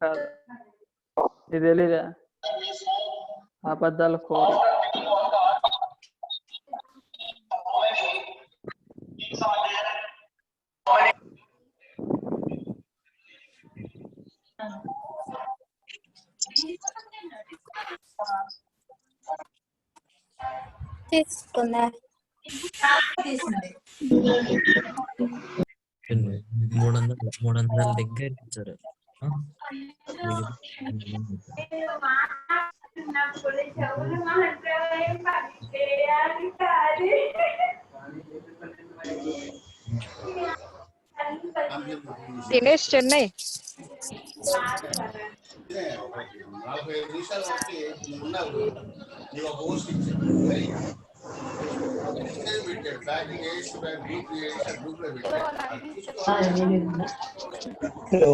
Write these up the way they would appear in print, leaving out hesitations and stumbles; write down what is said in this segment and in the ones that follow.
కాదు, ఇది తెలీదా? అబద్ధాల కోరి. తీసుకున్నా 300 దగ్గర ఇచ్చారు. Dinesh Chennai. Hello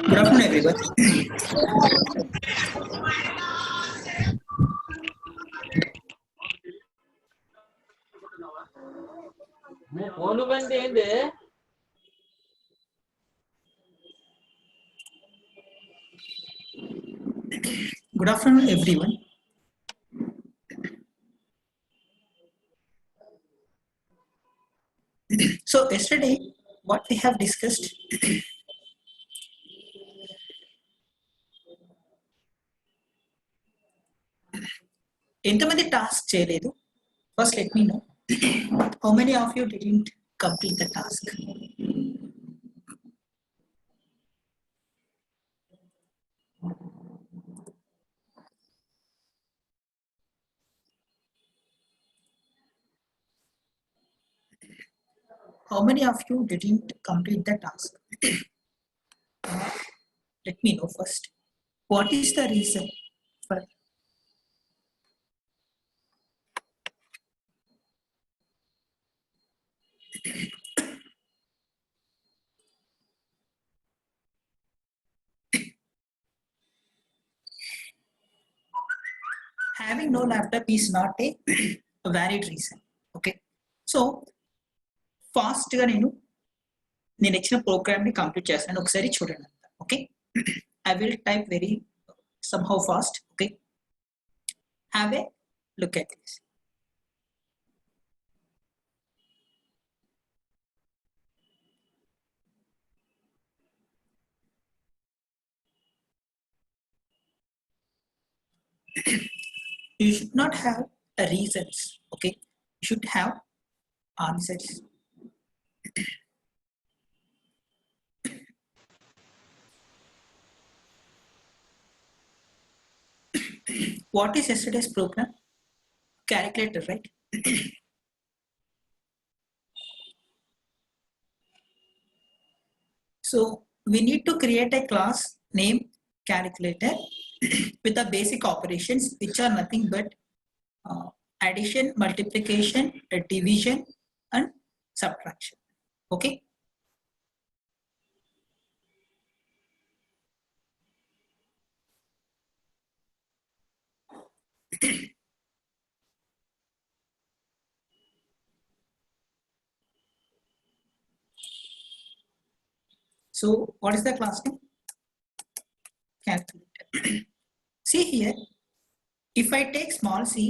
Good afternoon, everyone. Good afternoon, everyone. So yesterday, what we have discussed, ఎంతమంది టాస్క్ చేయలేదు? First, let me know how many of you didn't complete the task. How many of you didn't complete the task? Let me know first. What is the reason for having no laptop is not a valid reason. Okay, so fast గా నేను ఇచ్చిన programme ని complete చేస్తాను, ఒకసారి చూడండి. Okay, I will type very somehow fast. Okay, have a look at this. You should not have reasons. Okay, you should have answers. What is yesterday's program? Calculator, right? So we need to create a class named calculator with the basic operations, which are nothing but addition, multiplication, division, and subtraction. Okay. So what is the class name? Calculator. See here, if I take small c,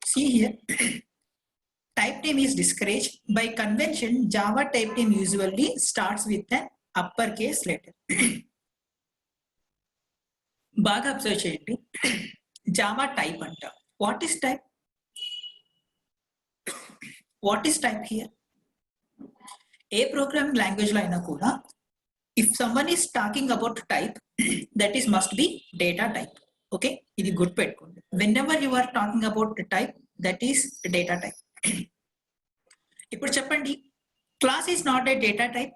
see here, type name is discouraged. By convention, Java type name usually starts with an uppercase letter. బాగా observe చేయండి, Java type అంట. What is type? What is type here? ఏ programming language లో అయినా కూడా if someone is talking about type, that is must be data type. Okay, ఇది గుర్తు పెట్టుకోండి. Whenever you are talking about type, that is data type. ఇప్పుడు చెప్పండి, class is not a data type.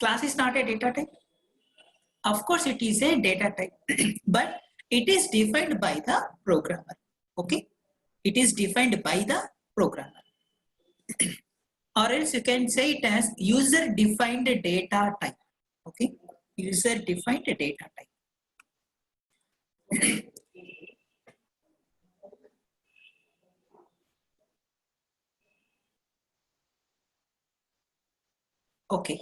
Class is not a data type. Of course it is a data type, but it is defined by the programmer. Okay, it is defined by the programmer. Or else you can say it as user defined data type. Okay, user defined data type. Okay.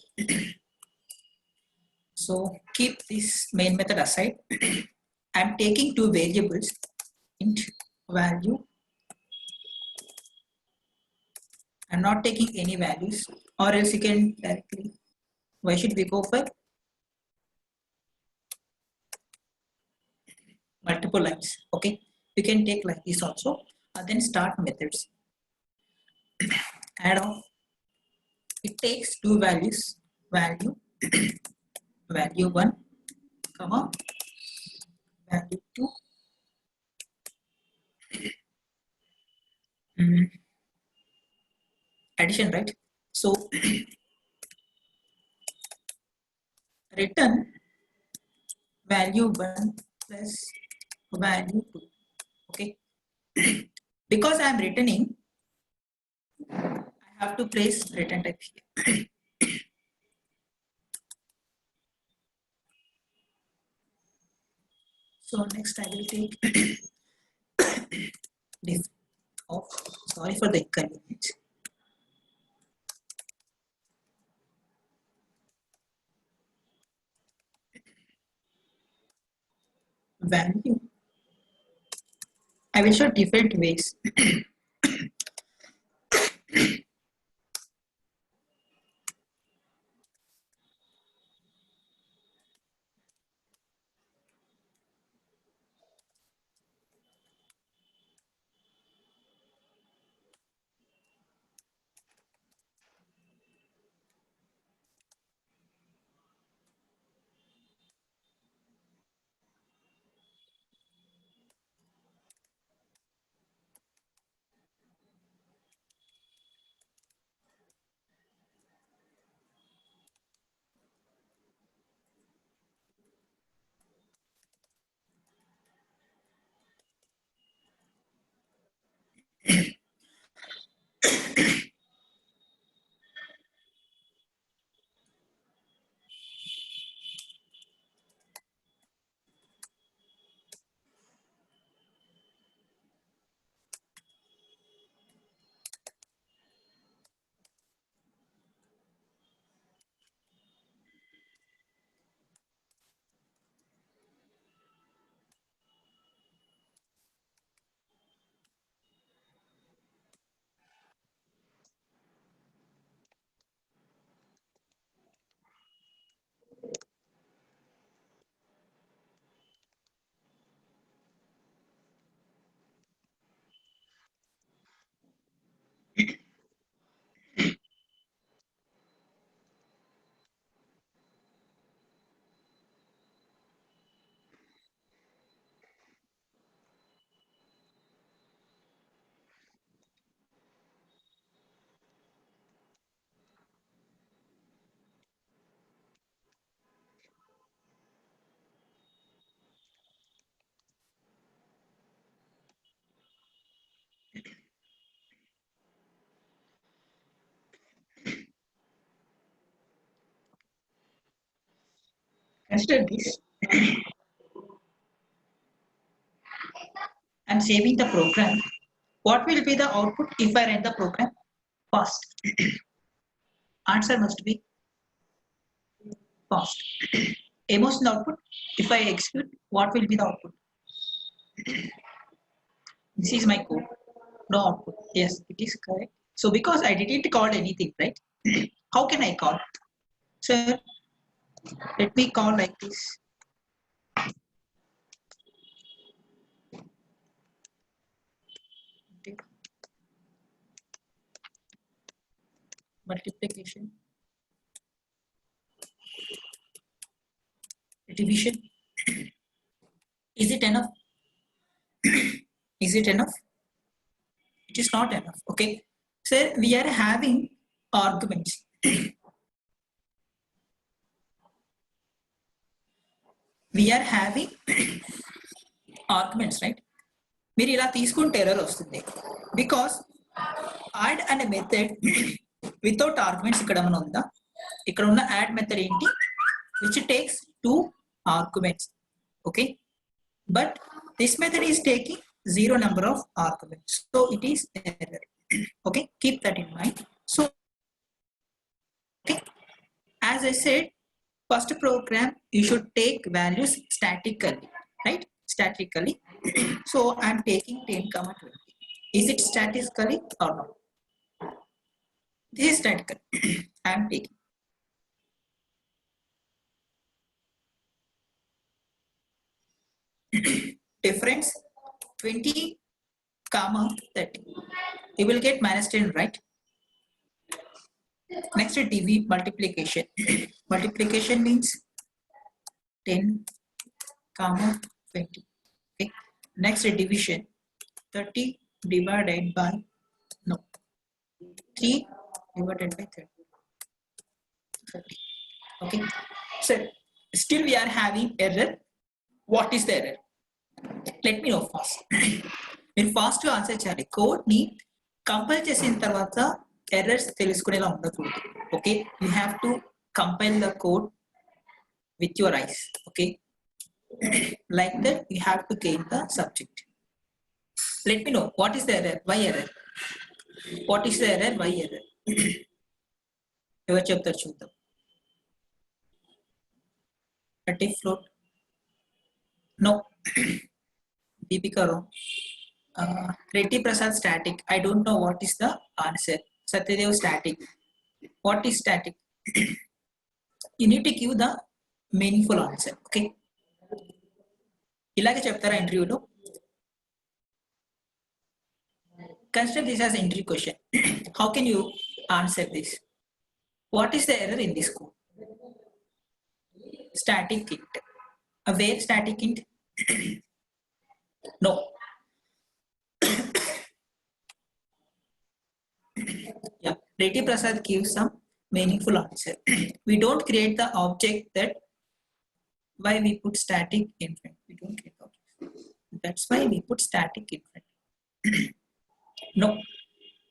So keep this main method aside. I am taking two variables, int value. I am not taking any values, or else you can directly. Why should we go for multiple lines? Okay, you can take like this also, and then start methods. Add on. It takes two values, value value 1 comma value 2. Addition, right? So return value 1 plus value 2. Okay, because I am returning, I have to place return type here. So next I will take this. Oh, sorry for the inconvenience. Value. I will show different ways. Consider this. I'm saving the program. What will be the output if I run the program? Fast. Answer must be fast. Emotional output, if I execute, what will be the output? This is my code. No output. Yes, it is correct. So because I didn't call anything, right? How can I call? Sir, let me call like this. Okay. Multiplication, division. Is it enough? Is it enough? It is not enough. Okay. So we are having arguments. We are having arguments, right? మీరు ఇలా తీసుకుంటే error వస్తుంది because add అనే method without arguments ఇక్కడ ఏమైనా ఉందా ఇక్కడ ఉన్న యాడ్ మెథడ్ ఏంటి which takes 2 arguments okay but this method is taking 0 number of arguments so it is error okay keep that in mind so okay as I said first program you should take values statically right statically so I'm taking 10 comma 20 is it statically or not this is statical I'm taking difference 20 comma 30 you will get minus 10 right next div multiplication multiplication means 10 comma 20 okay next division 30 divided by no 3 divided by 30 okay so still we are having error what is the error let me know first మీరు fast గా answer చేయాలి code ని compile చేసిన తర్వాత errors తెలుసుకునేలా ఉండకూడదు okay you have to compile the code with your eyes okay like that you have to gain the subject let me know what is the error why error what is the error why error ఎవరు చెప్తారు చూద్దాం thirty float no Deepika wrong Reddy Prasad static I don't know what is the answer Satyadev static what is static you need to give the meaningful answer okay ఇలాగే చెప్తారా ఇంటర్వ్యూలో consider this as interview question how can you answer this what is the error in this code static int where static int no yeah Reddy Prasad gives some meaningful answer we don't create the object that why we put static in front we don't create objects that's why we put static in front no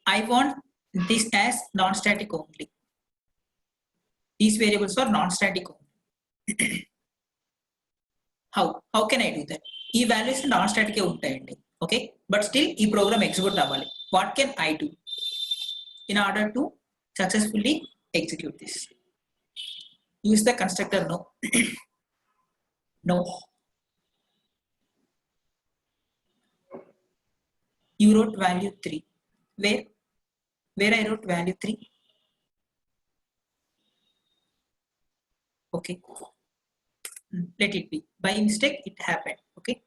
I want this as non-static only these variables are non-static only how can I do that ఈ values non static ఉంటాయండి okay but still ఈ programme execute అవ్వాలి what can I do in order to successfully execute this use the constructor no no you wrote value 3 where I wrote value 3 okay let it be by mistake it happened okay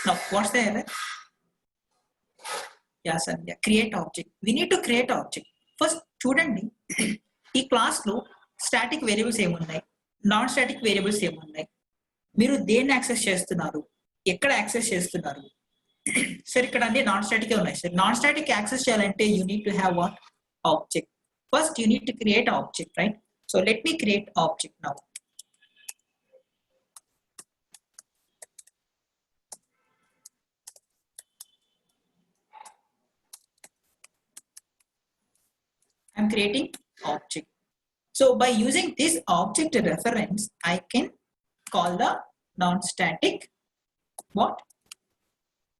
now what's the error yeah Sandhya create object we need to create object first చూడండి ఈ class లో static variables ఏమున్నాయి non static variables ఏమున్నాయి మీరు దేన్ని access చేస్తున్నారు ఎక్కడ access చేస్తున్నారు సార్ ఇక్కడ అన్ని నాన్ స్టాటిక్ ఉన్నాయి సార్ నాన్ స్టాటిక్ యాక్సెస్ చేయాలంటే you need to have what object first you need to create object right so let me create object now I'm creating object. So by using this object reference, I can call the non-static what?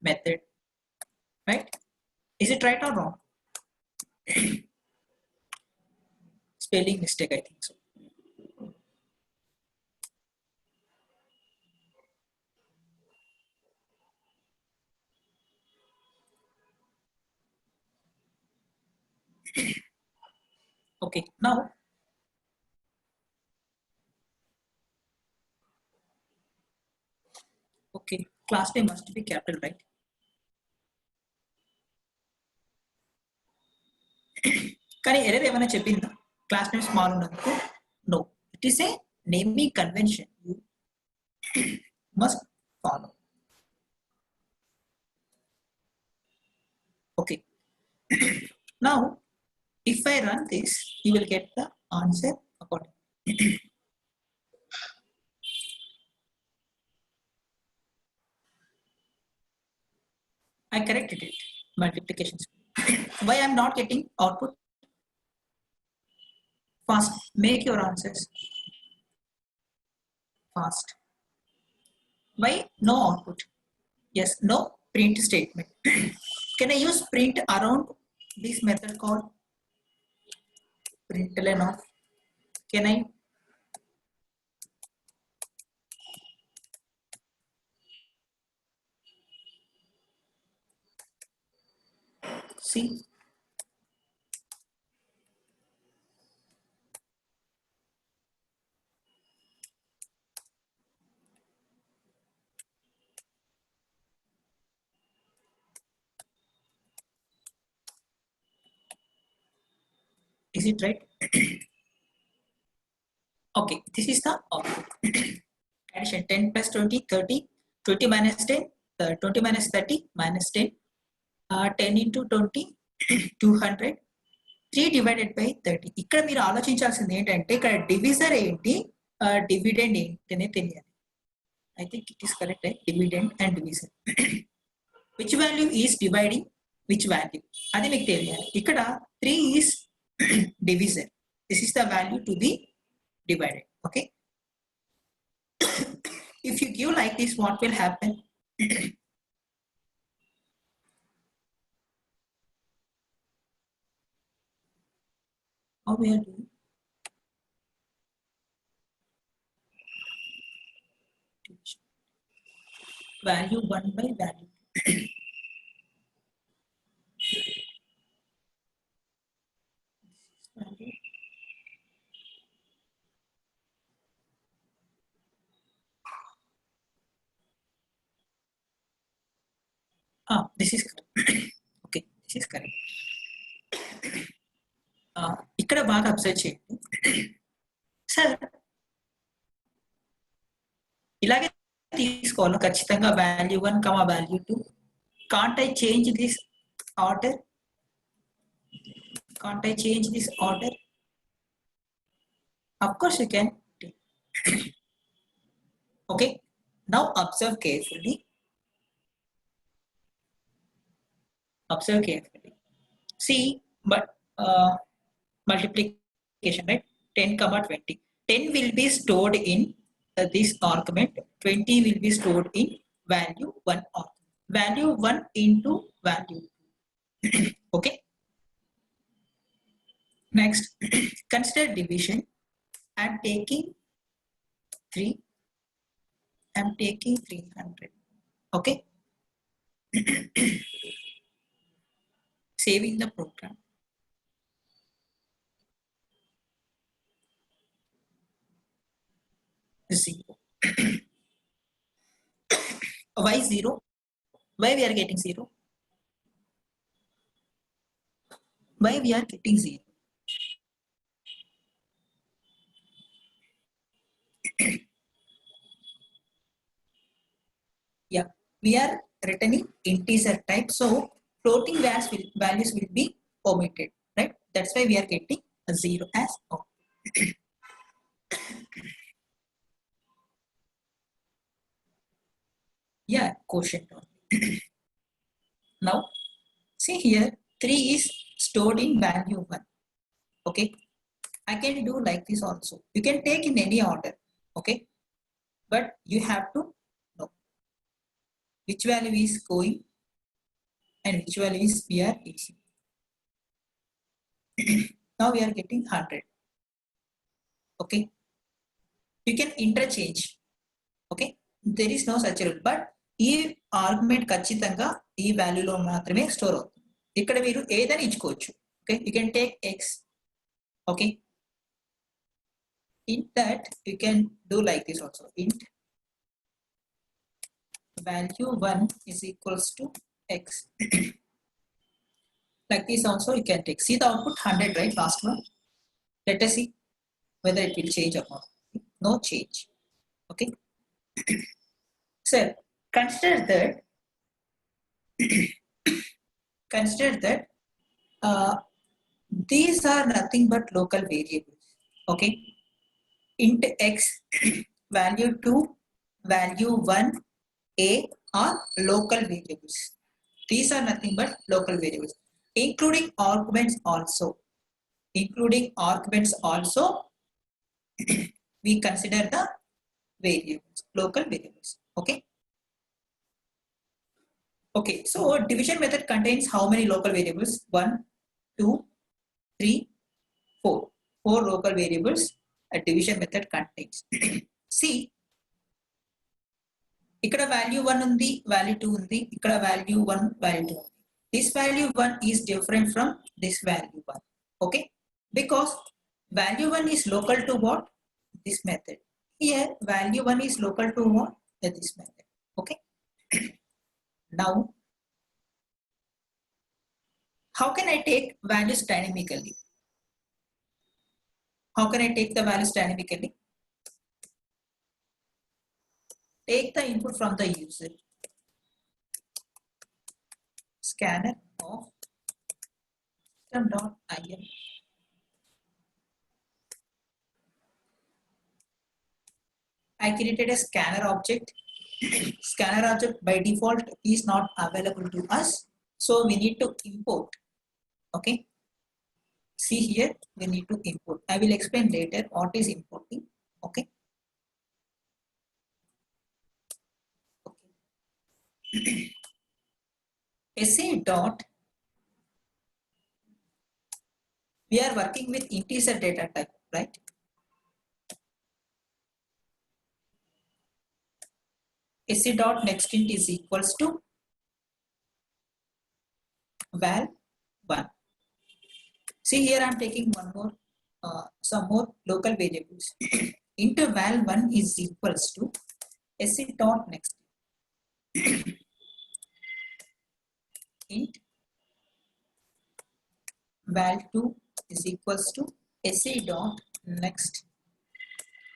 method, right? Is it right or wrong? Spelling mistake, I think so. Okay, now okay, class name must be capital, right? కానీ error ఏమైనా చెప్పిందా class name small ఉన్నందుకు? No, it is a naming convention you must follow. Okay, now if I run this, you will get the answer according. I corrected it, multiplication speed. Why I am not getting output? Fast, make your answers fast. Why no output? Yes, no print statement. Can I use print around this method called println of? Can I? See, is it right? Okay, this is the output. Addition 10 plus 20, 30, 20 minus 10, 20 minus 30 minus 10, 10 into 20, 200, 3 divided by 30. ఇక్కడ మీరు ఆలోచించాల్సింది ఏంటంటే ఇక్కడ divisor ఏంటి, dividend ఏంటి అనేది తెలియాలి. I think it is correct, right? Dividend and divisor. Which value is dividing which value? అది మీకు తెలియాలి. ఇక్కడ 3 is divisor. This is the value to be divided. Okay. If you give like this, what will happen? How we are doing? Value 1 by value 2. This is correct. Okay, this is correct. ఇక్కడ బాగా observe చేయండి sir, ఇలాగే తీసుకోవాలి ఖచ్చితంగా value 1, value 2. Can't I change this order? Can't I change this order? Of course you can. Okay, now observe carefully. Observe carefully. See, but multiplication, right? 10, 20. 10 will be stored in this argument. 20 will be stored in value 1 argument. Value 1 into value 2. Okay. Next, consider division. I am taking 3. I am taking 300. Okay. Saving the program. Zero. Why 0? Why we are getting 0? Why we are getting 0? Yeah, we are returning integer type, so floating values will be omitted, right? That's why we are getting a 0 as output. Yeah, quotient only. Now, see here, 3 is stored in value 1. Okay, I can do like this also. You can take in any order. Okay, but you have to know which value is going and which value is we are using. Now we are getting 100. Okay, you can interchange. Okay, there is no such rule, but ఈ argument ఖచ్చితంగా ఈ వాల్యూలో మాత్రమే store అవుతుంది. ఇక్కడ మీరు ఏదైనా ఇచ్చుకోవచ్చు. Okay, you can take x. Okay, int that you can do like this also. Int value 1 is equals to x. Like this also you can take. See the output 100, right? Last one. Let us see whether it will change or not. No change. Okay. So consider that these are nothing but local variables. Okay. Int x, value 2, value 1, a are local variables. These are nothing but local variables, including arguments also. We consider the variables, local variables. Okay. Okay, so division method contains how many local variables? 1, 2, 3, 4. 4 local variables a division method contains. See, ikkada value 1 undi, value 2 undi, ikkada value 1, value 2 undi. This value 1 is different from this value 1. Okay, because value 1 is local to what? This method. Here value 1 is local to what? This method. Okay. Now, how can I take values dynamically? How can I take the values dynamically? Take the input from the user. Scanner of system.in. I created a scanner object. Scanner object by default is not available to us, so we need to import. Okay, see here, we need to import. I will explain later what is importing. Okay. SA dot, we are working with integer data type, right? SA dot next int is equals to val 1. See here, I am taking one more, some more local variables. Into val 1 is equals to SA dot next int val 2 is equals to SA dot next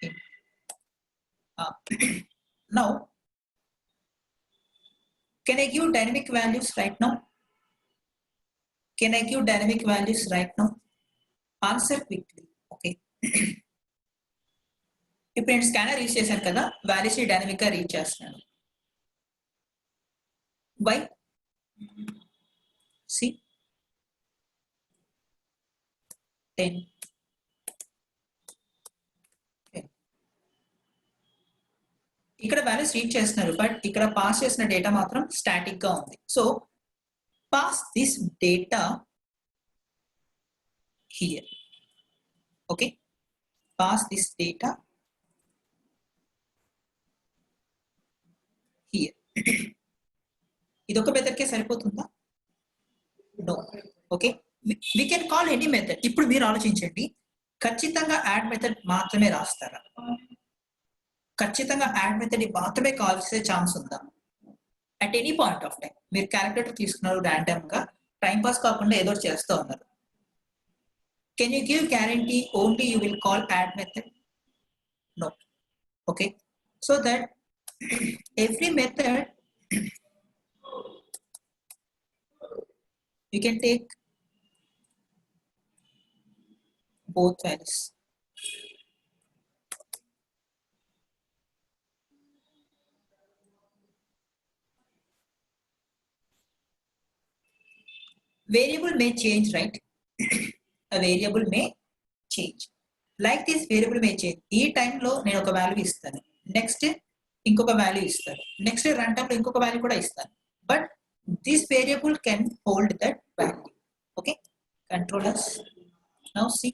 int. Now, can I give dynamic values right now? Can I give dynamic values right now? Answer quickly. Okay. ఇప్పుడు నేను scanner use చేశాను కదా, values dynamic గా read చేస్తున్నాను. Why? See, 10. ఇక్కడ values read చేస్తున్నారు, but ఇక్కడ pass చేసిన డేటా మాత్రం స్టాటిక్ గా ఉంది. So pass this data here. Okay, pass this data here. ఇదొక మెథడ్ కే సరిపోతుందా? No. Okay, we can call any method. ఇప్పుడు మీరు ఆలోచించండి, ఖచ్చితంగా యాడ్ మెథడ్ మాత్రమే రాస్తారా? ఖచ్చితంగా యాడ్ మెథడ్ మాత్రమే కాల్ చేసే ఛాన్స్ ఉందా? At any point of time మీరు క్యాలిక్యులేటర్ తీసుకున్నారు, ర్యాండమ్ గా టైం పాస్ కాకుండా ఏదో చేస్తూ ఉన్నారు. Can you give guarantee only you will call add method? No. Okay, so that every method you can take both values. Variable may change, right? A variable may change. Like this variable may change. ఈ టైంలో నేను ఒక value ఇస్తాను, next ఇంకొక value ఇస్తాను, next run టైంలో ఇంకొక value కూడా ఇస్తాను. But this variable can hold that value. Okay, controllers. Now see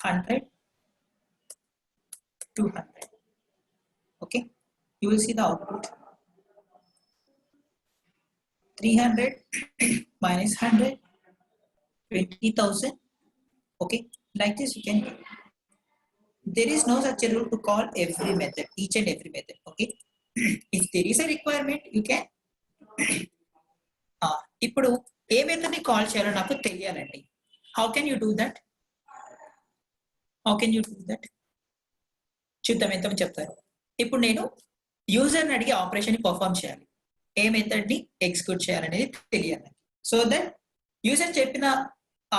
100, 200. Okay, you will see the output 300 minus 100, 20,000. Okay, like this you can do. There is no such a rule to call every method, each and every method. Okay, if there is a requirement, you can. ఇప్పుడు ఏ method ని call చేయాలో నాకు తెలియాలండి. How can you do that? చూద్దాం ఎంతమంది చెప్తారు. ఇప్పుడు నేను యూజర్ని అడిగి ఆపరేషన్ ని పర్ఫామ్ చేయాలి. ఏ మెథడ్ ని ఎగ్జిక్యూట్ చేయాలనేది తెలియాలి. సో దట్ యూజర్ చెప్పిన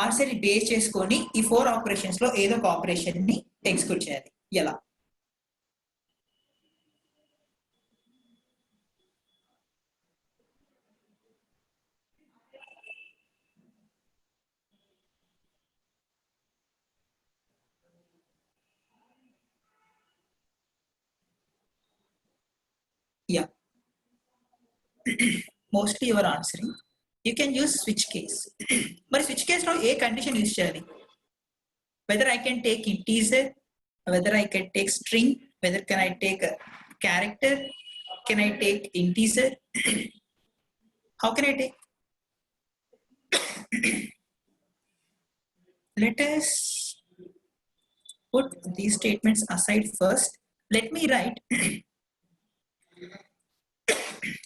ఆన్సర్ ని బేస్ చేసుకొని ఈ 4 ఆపరేషన్స్ లో ఏదో ఒక ఆపరేషన్ ని ఎగ్జిక్యూట్ చేయాలి. ఎలా? Yeah. Mostly you are answering. You can use switch case. But switch case now a condition use cheyali. Whether I can take integer, whether I can take string, whether can I take a character, can I take integer? How can I take? Let us put these statements aside first. Let me write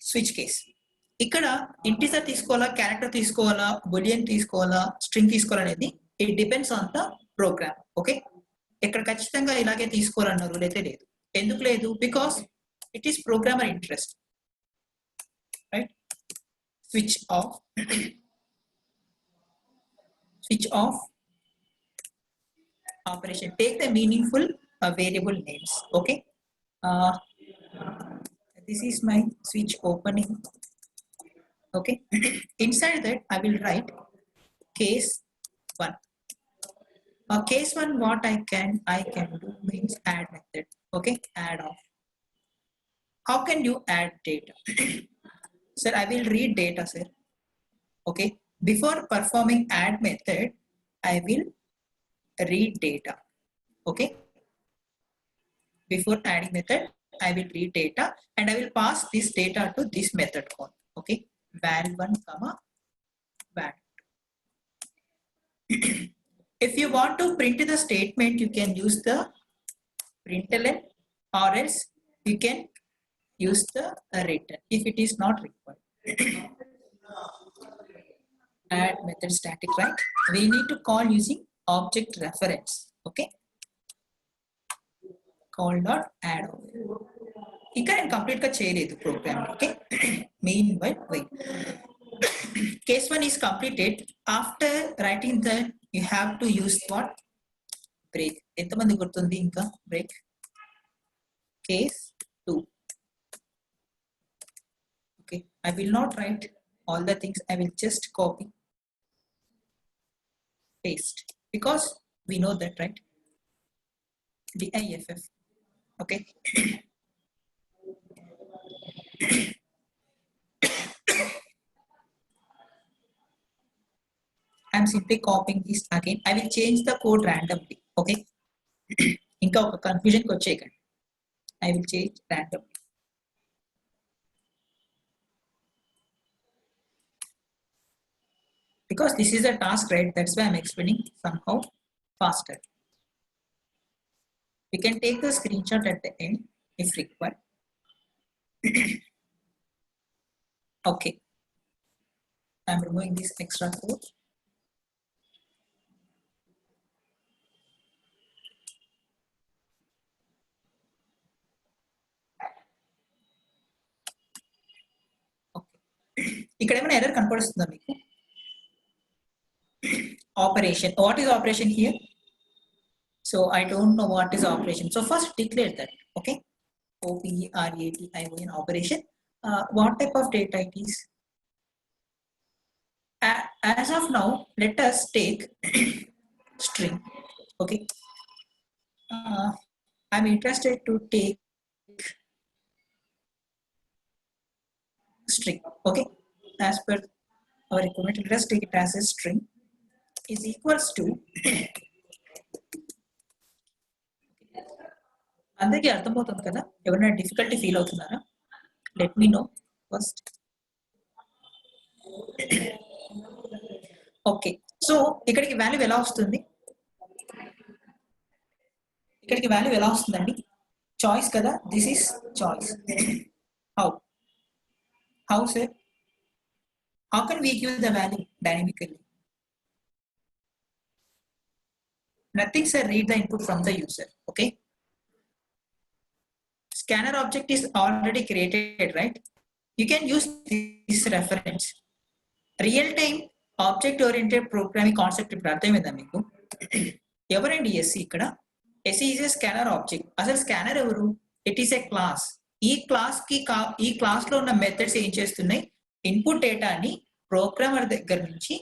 switch case. ఇక్కడ integer తీసుకోవాలా, character తీసుకోవాలా, boolean తీసుకోవాలా, string తీసుకోవాలనేది it depends on the program. Okay, ఇక్కడ ఖచ్చితంగా ఇలాగే తీసుకోవాలన్న rule అయితే లేదు. ఎందుకు లేదు? Because it is programmer interest. Right, switch off operation. Take the meaningful variable names. Okay, this is my switch opening. Okay, inside that I will write case 1. Case 1, what I can do means add method. Okay, add off. How can you add data? Sir, I will read data, sir. Okay, before performing add method, I will read data. Okay, before adding method, I will read data and I will pass this data to this method call. Okay, val1 comma val2. If you want to print the statement, you can use the println, or else you can use the return if it is not required. Add method static, right? We need to call using object reference. Okay, call dot add. ఇక్కడ నేను complete గా చేయలేదు program. Okay, meanwhile wait. Case 1 is completed. After writing that, you have to use what? Break. ఎంతమంది గుర్తుంది ఇంకా break? Case 2. Okay, I will not write all the things. I will just copy, paste, because we know that, right? DIFF. Okay. I'm simply copying this again. I will change the code randomly. Okay. ఇంకా ఒక confusion కి వచ్చేయకండి. I will change randomly. Because this is a task, right? That's why I'm explaining somehow faster. We can take the screenshot at the end if required. Okay, I'm removing this extra code. Okay, ఇక్కడ ఏమైనా error కనపడుతుందా మీకు? Operation. What is operation here? So I don't know what is operation. So first declare that. Okay, OPERATION operation. What type of data it is? As of now, let us take string. Okay, I'm interested to take string. Okay, as per our requirement, let us take it as a string is equals to అందరికీ అర్థమవుతుంది కదా? ఎవరైనా difficulty feel అవుతున్నారా? Let me know first. Okay, so ఇక్కడికి value ఎలా వస్తుంది? ఇక్కడికి value ఎలా వస్తుందండి? చాయిస్ కదా, this is choice. How sir? How can we give the value dynamically? Nothing sir, read the input from the user. Okay, scanner object is already created, right? You can use this reference. Real time object oriented programming concept ఇప్పుడు అర్థమైందా మీకు? ఎవరండి SC? ఇక్కడ SC is a scanner object. అసలు scanner ఎవరు? It is A class. ఈ class లో ఉన్న మెథడ్స్ ఏం చేస్తున్నాయి? ఇన్పుట్ డేటాని ప్రోగ్రామర్ దగ్గర నుంచి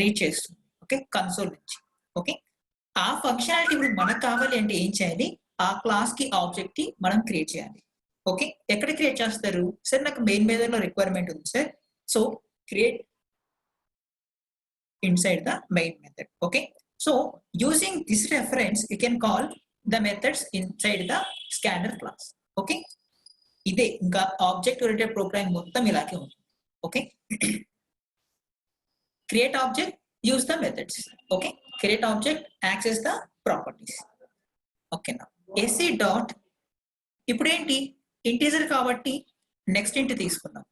రీడ్ చేస్తుంది. ఓకే, కన్సోల్ నుంచి. ఓకే, ఆ ఫంక్షనాలిటీ ఇప్పుడు మనకు కావాలి అంటే ఏం చేయాలి? ఆ క్లాస్ కి ఆబ్జెక్ట్ ని మనం క్రియేట్ చేయాలి. ఓకే, ఎక్కడ క్రియేట్ చేస్తారు సార్? నాకు మెయిన్ మెథడ్ లో రిక్వైర్మెంట్ ఉంది sir. So create inside the main method. Okay, so using this reference you can call the methods inside the scanner class. Okay, ఇదే ఇంకా ఆబ్జెక్ట్ ఓరియెంటెడ్ ప్రోగ్రామింగ్ మొత్తం ఇలాగే ఉంది. Okay, create object, use the methods. Okay, create object, access the properties. Okay, now ac dot ఇప్పుడు ఏంటి? Integer కాబట్టి next ఇంటి తీసుకుందాం.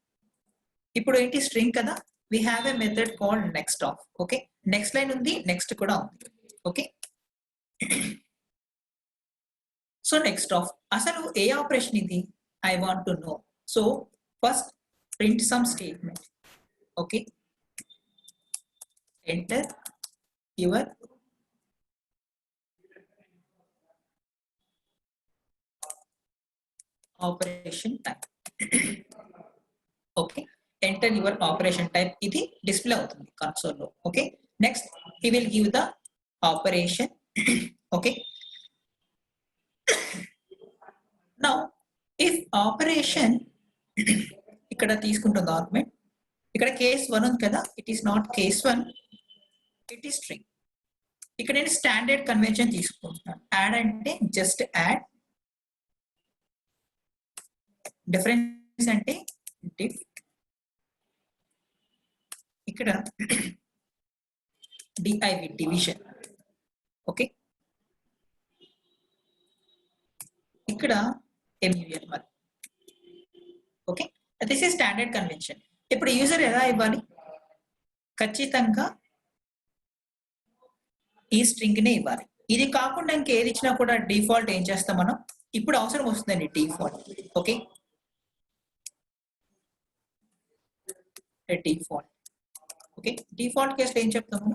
ఇప్పుడు ఏంటి? స్ట్రింగ్ కదా. We have a method called next of. Okay, next line undi, next kuda undi. Okay, so next of asalu a operation idi I want to know. So first print some statement. Okay, enter your operation type. Okay, enter your operation type. ఇది display అవుతుంది console లో. Okay, next he will give the operation. Okay, now if operation ఇక్కడ తీసుకుంటుంది argument, ఇక్కడ case 1 ఉంది కదా, it is not case 1, it is string. ఇక్కడ నేను స్టాండర్డ్ కన్వెన్షన్ తీసుకుంటున్నాను. యాడ్ అంటే జస్ట్ యాడ్, డిఫరెన్స్ అంటే డిఫ్, ఇక్కడ div డివిజన్. ఓకే, ఇక్కడ mul మరి. Okay, this is standard convention. ఇప్పుడు యూజర్ ఎలా ఇవ్వాలి? ఖచ్చితంగా ఈ స్ట్రింగ్ నే ఇవ్వాలి. ఇది కాకుండా ఇంకేది ఇచ్చినా కూడా డిఫాల్ట్ ఏం చేస్తాం మనం? ఇప్పుడు అవసరం వస్తుందండి default. Okay, default. Okay, default కేసులో ఏం చెప్తాము?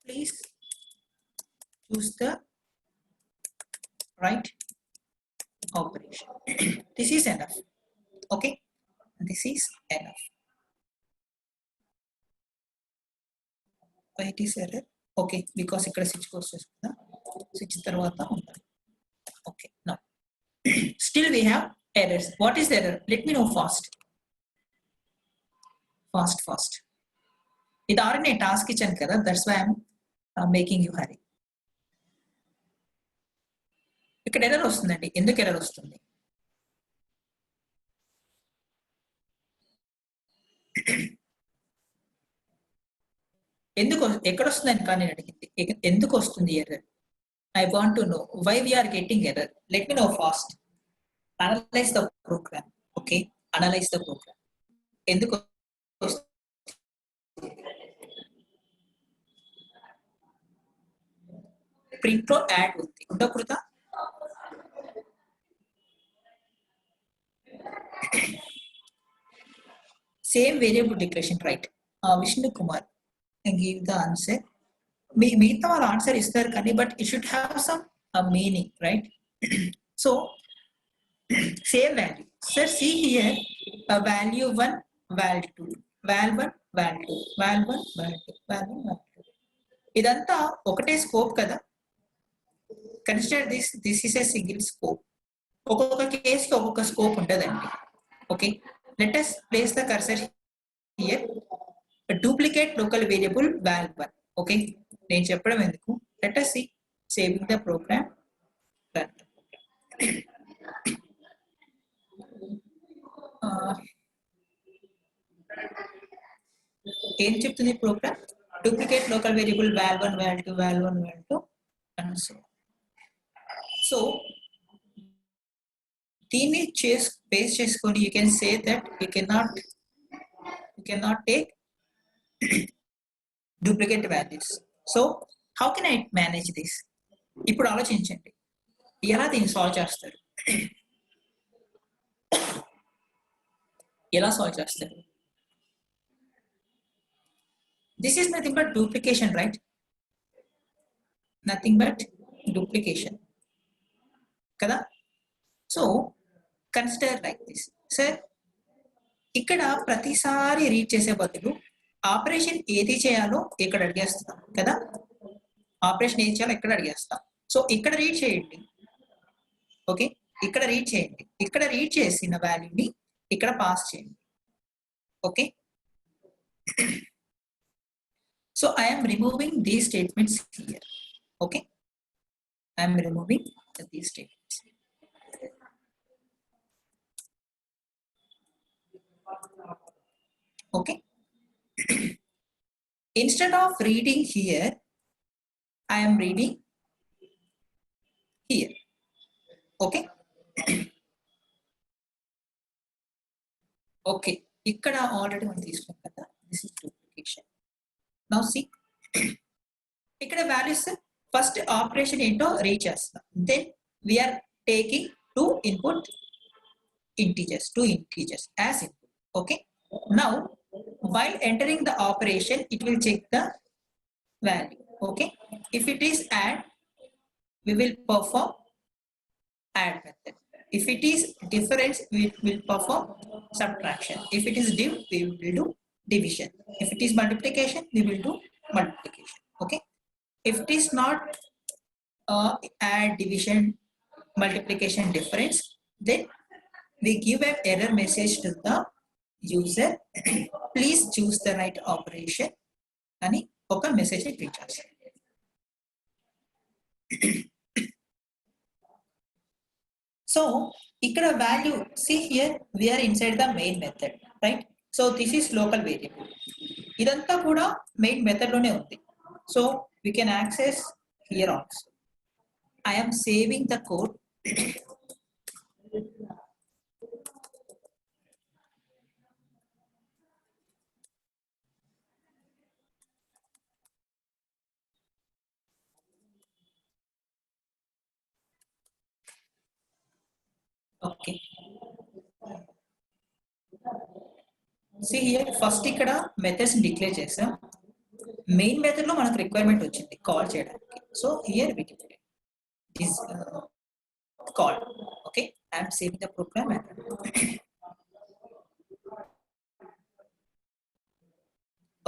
Please choose the right operation. This is enough. Okay, this is enough. It is error. Okay, because ఇక్కడ స్విచ్ కోర్స్ చేసుకుందా, స్విచ్ తర్వాత ఉండాలి. Okay, now still we have errors. What is the error? Let me know fast. Fast. ఇది already నేను task ఇచ్చాను కదా, that's why I'm making you hurry. ఇక్కడ error వస్తుందండి. ఎందుకు ఎర్రర్ వస్తుంది? ఎందుకు, ఎక్కడ వస్తుందని కానీ నేను అడిగింది. ఎందుకు వస్తుంది error? I want to know why we're getting error. Let me know fast. Analyze the program. Okay, analyze the program. ఎందుకు ప్రింట్ లో యాడ్ ఉంది ఉండకూడదా? Same variable declaration, right? Vishnu Kumar give the answer. మిగతా వాళ్ళు ఆన్సర్ ఇస్తారు కానీ but it should have some meaning, right? So same value. Sir, see here a value 1, val 2, val 1, val 2, val 1, val 2, val 1, val 2. ఇదంతా ఒకటే scope కదా. Consider this is a single scope. ఒక్కొక్క కేసుకి ఒక్కొక్క స్కోప్ ఉంటుందండి. Okay, let us place the cursor here. Duplicate local variable val1. Okay, నేను చెప్పడం ఎందుకు, let us see. Saving the program, run the program. ఏం చెప్తుంది program? Duplicate local variable val1 val2 val1 val2 and so దీన్ని base చేసుకొని you can say that you cannot take duplicate values. So how can I manage this? ఇప్పుడు ఆలోచించండి, ఎలా దీన్ని solve చేస్తారు? ఎలా సాల్వ్ చేస్తారు? This is nothing but duplication, right? Nothing but duplication kada. So consider like this, sir. ఇక్కడ ప్రతిసారి read చేసే బదులు ఆపరేషన్ ఏది చేయాలో ఇక్కడ అడిగేస్తాం కదా. ఆపరేషన్ ఏది చేయాలో ఇక్కడ అడిగేస్తాం. సో ఇక్కడ రీడ్ చేయండి. ఓకే, ఇక్కడ రీడ్ చేయండి. ఇక్కడ రీడ్ చేసిన వాల్యూని ఇక్కడ పాస్ చేయండి. Okay, so I am removing these statements here. Okay, I am removing these statements. Okay, instead of reading here, I am reading here. Okay, okay, ikkada already one తీసుకున్నాం కదా. This is duplication. Now see, ikkada values first operation into read chestam, then we are taking two integers as input. Okay, now while entering the operation it will check the value. Okay, if it is add, we will perform add method. If it is difference, we will perform subtraction. If it is div, we will do division. If it is multiplication, we will do multiplication. Okay, if it is not add, division, multiplication, difference, then we give an error message to the user. Please choose the right operation ani oka message ni print chestam. So ikkada value, see here we are inside the main method, right? So this is local variable. Idantha kuda main method lone undi. So we can access here also. I am saving the code. Okay, see here first ikkada methods declare chesam. Main method lo manaku requirement ochindi call cheyadaniki. So here we declare is call. Okay, I am saving the program and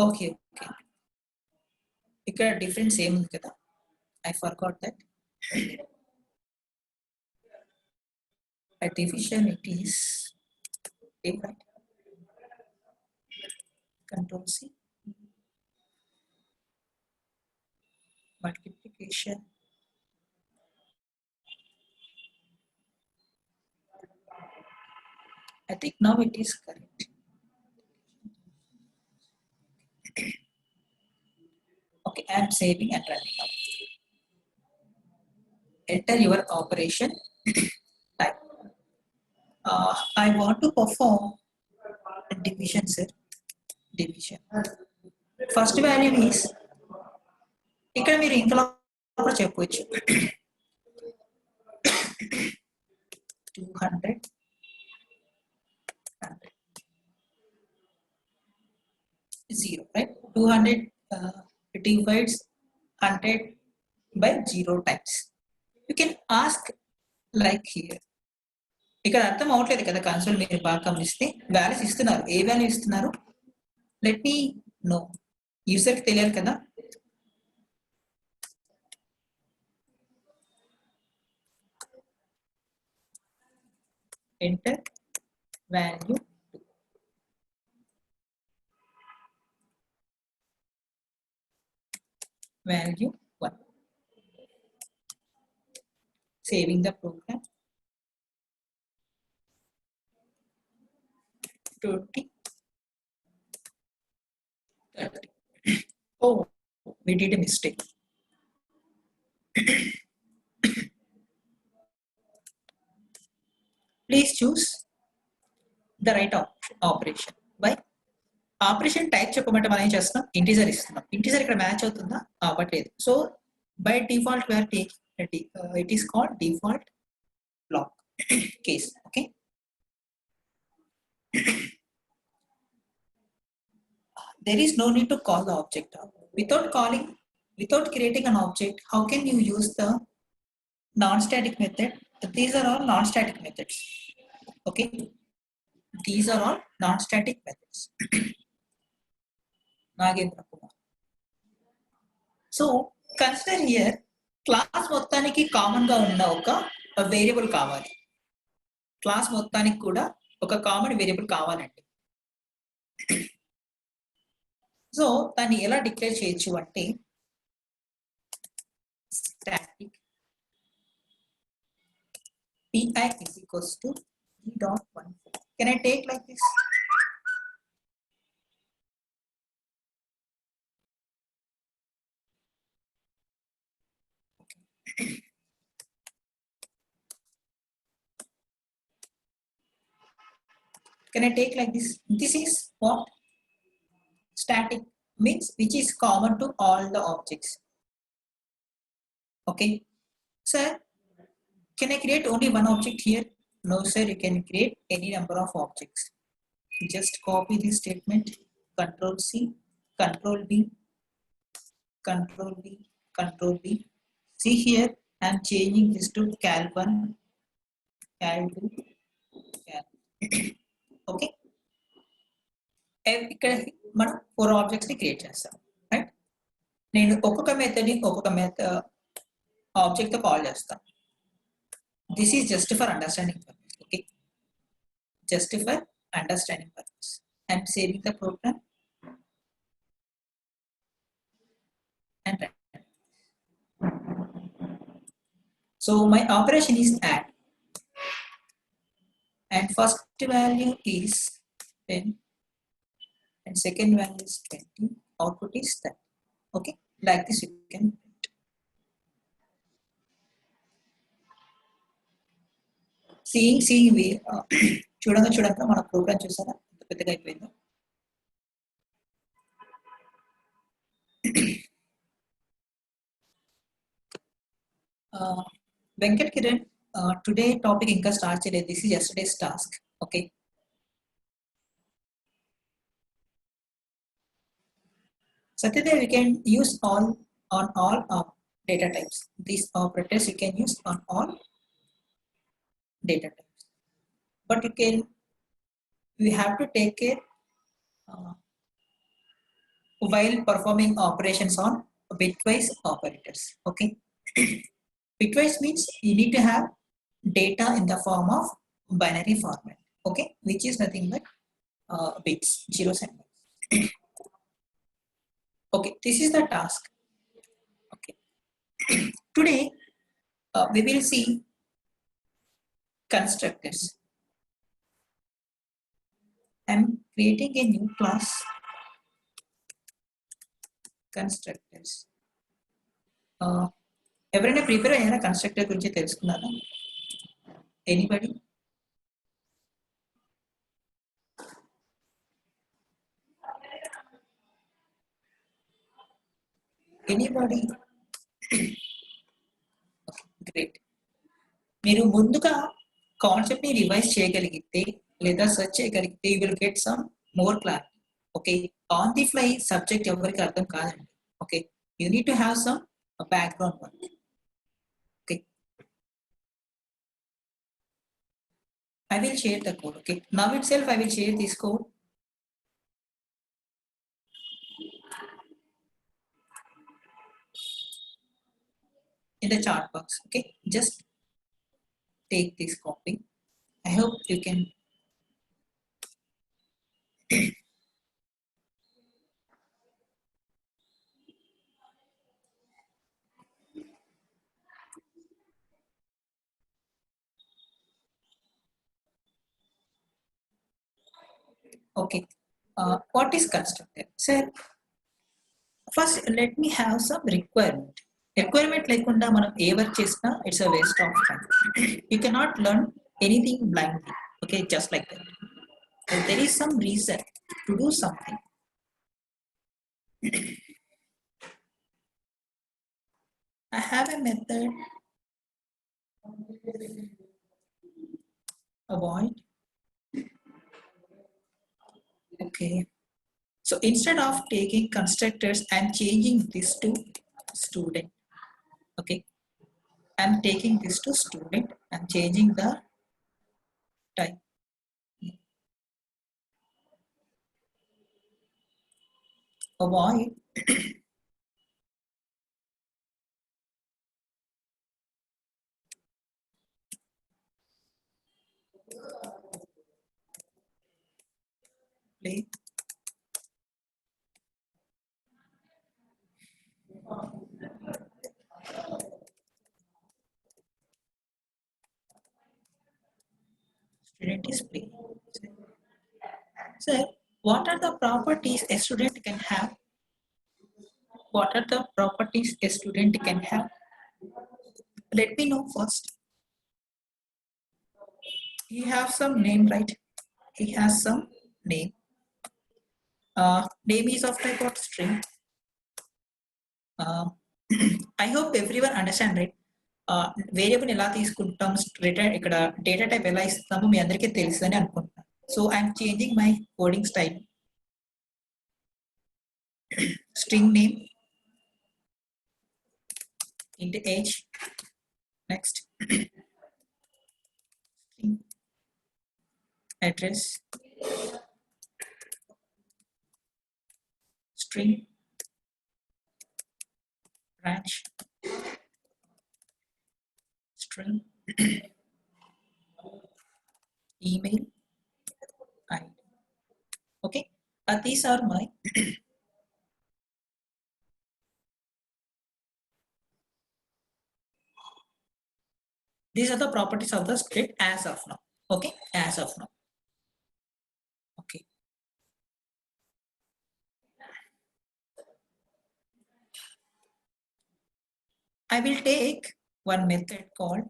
okay, ikkada difference same undi kada. I forgot that. At division it is right. Control C. Multiplication, I think now it is correct. Okay, I am saving and running now. Enter your operation. Type. I want to perform division, sir. Division. First value is ఇక్కడ మీరు ఇంతలో కూడా చెప్పవచ్చు 200 0, right? 200 divides 100 by 0 times. You can ask like here. ఇక్కడ అర్థం అవట్లేదు కదా console, మీరు బాగా గమనిస్తే వాల్యూస్ ఇస్తున్నారు. ఏ వాల్యూ ఇస్తున్నారు? Let me know. యూజర్కి తెలియాలి కదా. enter value 2. Value 1. Saving the program. 20, 30. Oh, we did a mistake. Please choose the right operation. Why? Operation type చెప్పమంటే మనం ఏం చేస్తున్నాం, ఇంటీజర్ ఇస్తున్నాం. ఇంటీజర్ ఇక్కడ మ్యాచ్ అవుతుందా? అవ్వట్లేదు. So by default we are taking it is called default block case. Okay. There is no need to call the object up. Without creating an object, how can you use the non-static method? These are all non-static methods. Okay. These are all non-static methods. Nagendra Kumar. So consider here class మొత్తానికి common గా ఉన్న ఒక variable కావాలి. Class మొత్తానికి కూడా ఒక common variable కావాలండి. So దాన్ని ఎలా డిక్లేర్ చేయొచ్చు అంటే static pi is equals to e.14. Can I take like this? Can I take like this? This is what? Static means which is common to all the objects. Okay. Sir, can I create only one object here? No sir, you can create any number of objects. Just copy this statement, Control C, Control V, Control V, Control V. See here, I am changing this to cal1, cal2, cal. Okay. ఇక్కడ మనం 4 objects ని create చేస్తాం, right? నేను ఒక్కొక్క method ని ఒక్కొక్క object తో call చేస్తాను. This is just for understanding purpose. Okay, just for understanding purpose. And saving the program and run. So my operation is add, and first value is 10 and second value is 20. Output is that. Okay, like this you can print. Seeing we చూడంగా మన programme చూసారా ఎంత పెద్దగా అయిపోయిందో. Venkat Kiran, today topic ఇంకా start చేయలేదు. This is yesterday's task. Okay. Satyadev, we can use on all data types. These operators you can use on all data types. But we have to take care while performing operations on bitwise operators. Okay. Bitwise means you need to have data in the form of binary format. Okay, which is nothing but bits, zeros and ones. Okay, this is the task. Okay. Today we will see constructors. I'm creating a new class, constructors. ఎవరైనా prepare అయ్యారా constructor గురించి తెలుసుకున్నారా? Anybody? Anybody? Great. మీరు ముందుగా concept ని revise చేయగలిగితే లేదా search చేయగలిగితే you will get some more clarity. Okay, on the fly subject ఎవరికి అర్థం కాదండి. Okay, you need to have some background work. Okay, I will share the code. Okay, now itself I will share this code. In the chat box. Okay, just take this copy I hope you can. Okay. What is constructor? Sir, first let me have some requirement. Requirement lekunda manam A work చేసినా it's a waste of time. You cannot learn anything blindly. Okay, just like that. If there is some reason to do something. I have a method. Avoid. Okay. So instead of taking constructors, I'm changing this to student. Okay. I'm taking this to student. I'm changing the type. Avoid. Play. Student is play. Sir, what are the properties a student can have? What are the properties a student can have? Let me know first. He has some name, right? He has some name. Name is of type of string. I hope everyone understand, right? Variable ఎలా తీసుకుంటాం ఇక్కడ data type ఎలా ఇస్తామో మీ అందరికీ తెలుసని అనుకుంటున్నాను. So I'm changing my coding style. String name, int age, next string address, string branch, string email ID. Okay, these are my these are the properties of the script as of now. Okay, as of now. Okay. I will take one method called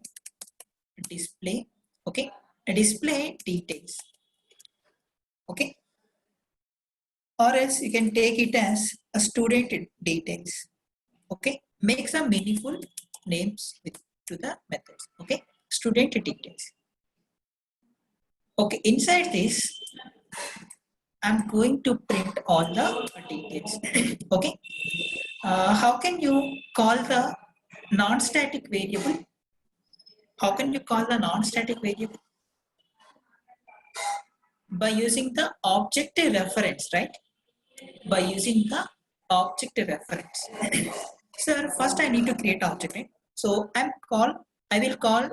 display. Okay, display details. Okay, or else you can take it as a student details. Okay, make some meaningful names to the methods. Okay, student details. Okay, inside this I'm going to print all the details. Okay, how can you call the non-static variable? How can you call the non-static variable? By using the object reference, right? By using the object reference. Sir, first I need to create object, right? So I will call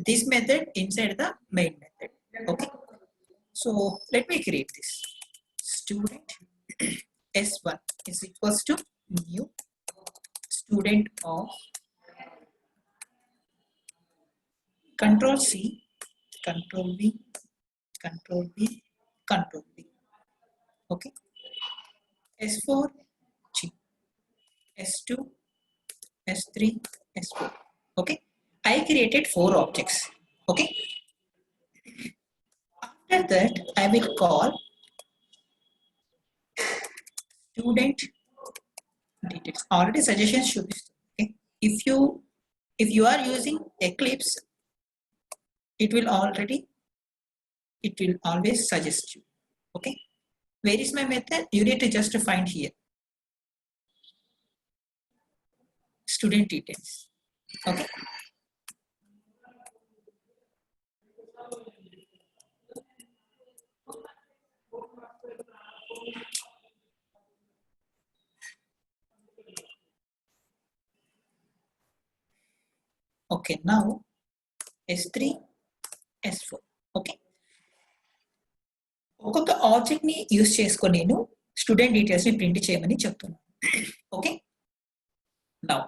this method inside the main method. Okay, so let me create this. Student s1 is equals to new student of control C, control V, control B, control B. Okay, s4 G, s2, s3, s4. Okay, I created 4 objects. Okay, after that I will call student details. Already suggestions should be. Okay, if you are using Eclipse, it will always suggest you. Okay, where is my method? You need to just find here student details. Okay, okay, now s3, S4. Okay, ఒక్కొక్క object ని use చేసుకొని నేను student details ని print చేయమని చెప్తున్నాను. Okay, now